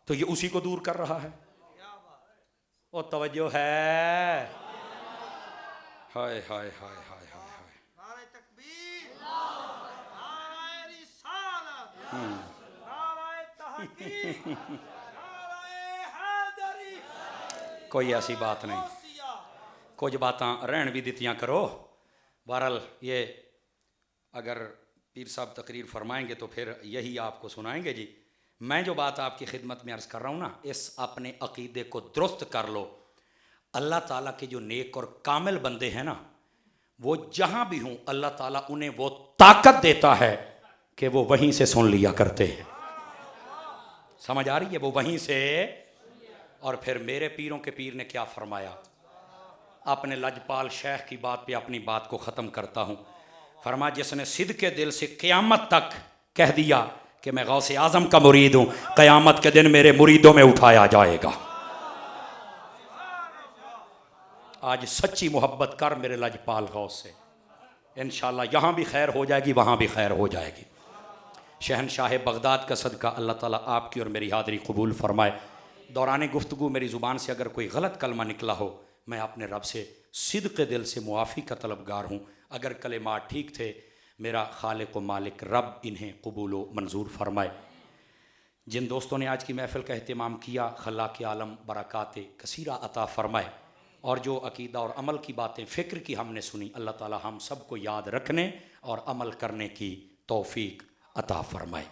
A: तो ये उसी को दूर कर रहा है। ओ तवज्जो है। हाय हाय हाय हाय हाय
B: नारे तकबीर, नारे रिसालत, नारे तहकीक, नारे हैदरी।
A: कोई ऐसी बात नहीं, कुछ बातां रहन भी दितियां करो। बहरहाल ये अगर पीर साहब तकरीर फरमाएंगे तो फिर यही आपको सुनाएंगे जी। मैं जो बात आपकी खिदमत में अर्ज़ कर रहा हूँ ना, इस अपने अकीदे को दुरुस्त कर लो। अल्लाह ताला के जो नेक और कामिल बंदे हैं ना, वो जहाँ भी हों अल्लाह ताला उन्हें वो ताकत देता है कि वो वहीं से सुन लिया करते हैं। समझ आ रही है? वो वहीं से। और फिर मेरे पीरों के पीर ने क्या फरमाया, अपने लजपाल शेख की बात पे अपनी बात को ख़त्म करता हूँ। फरमाया जिसने सिद्ध के दिल से क़यामत तक कह दिया कि मैं गौसे आज़म का मुरीद हूँ, क़यामत के दिन मेरे मुरीदों में उठाया जाएगा। आज सच्ची मोहब्बत कर मेरे लजपाल गौस से, इंशाअल्लाह यहाँ भी खैर हो जाएगी, वहाँ भी खैर हो जाएगी। शहनशाह बगदाद का सदका अल्लाह ताला आपकी और मेरी हाज़िरी कबूल फरमाए। दौरान गुफ्तगू मेरी ज़ुबान से अगर कोई गलत कलमा निकला हो, मैं अपने रब से सिद्क़ दिल से मुआफ़ी का तलबगार हूँ। अगर कलेमात ठीक थे, मेरा खालिक व मालिक रब इन्हें कबूल व मंजूर फरमाए। जिन दोस्तों ने आज की महफ़िल का अहतमाम किया, खल्लाक़ आलम बरक़ात कसीरा अता फरमाए। और जो अक़ीदा और अमल की बातें फ़िक्र की हमने सुनी, अल्लाह ताला हम सब को याद रखने और अमल करने की तौफ़ीक अता फरमाए।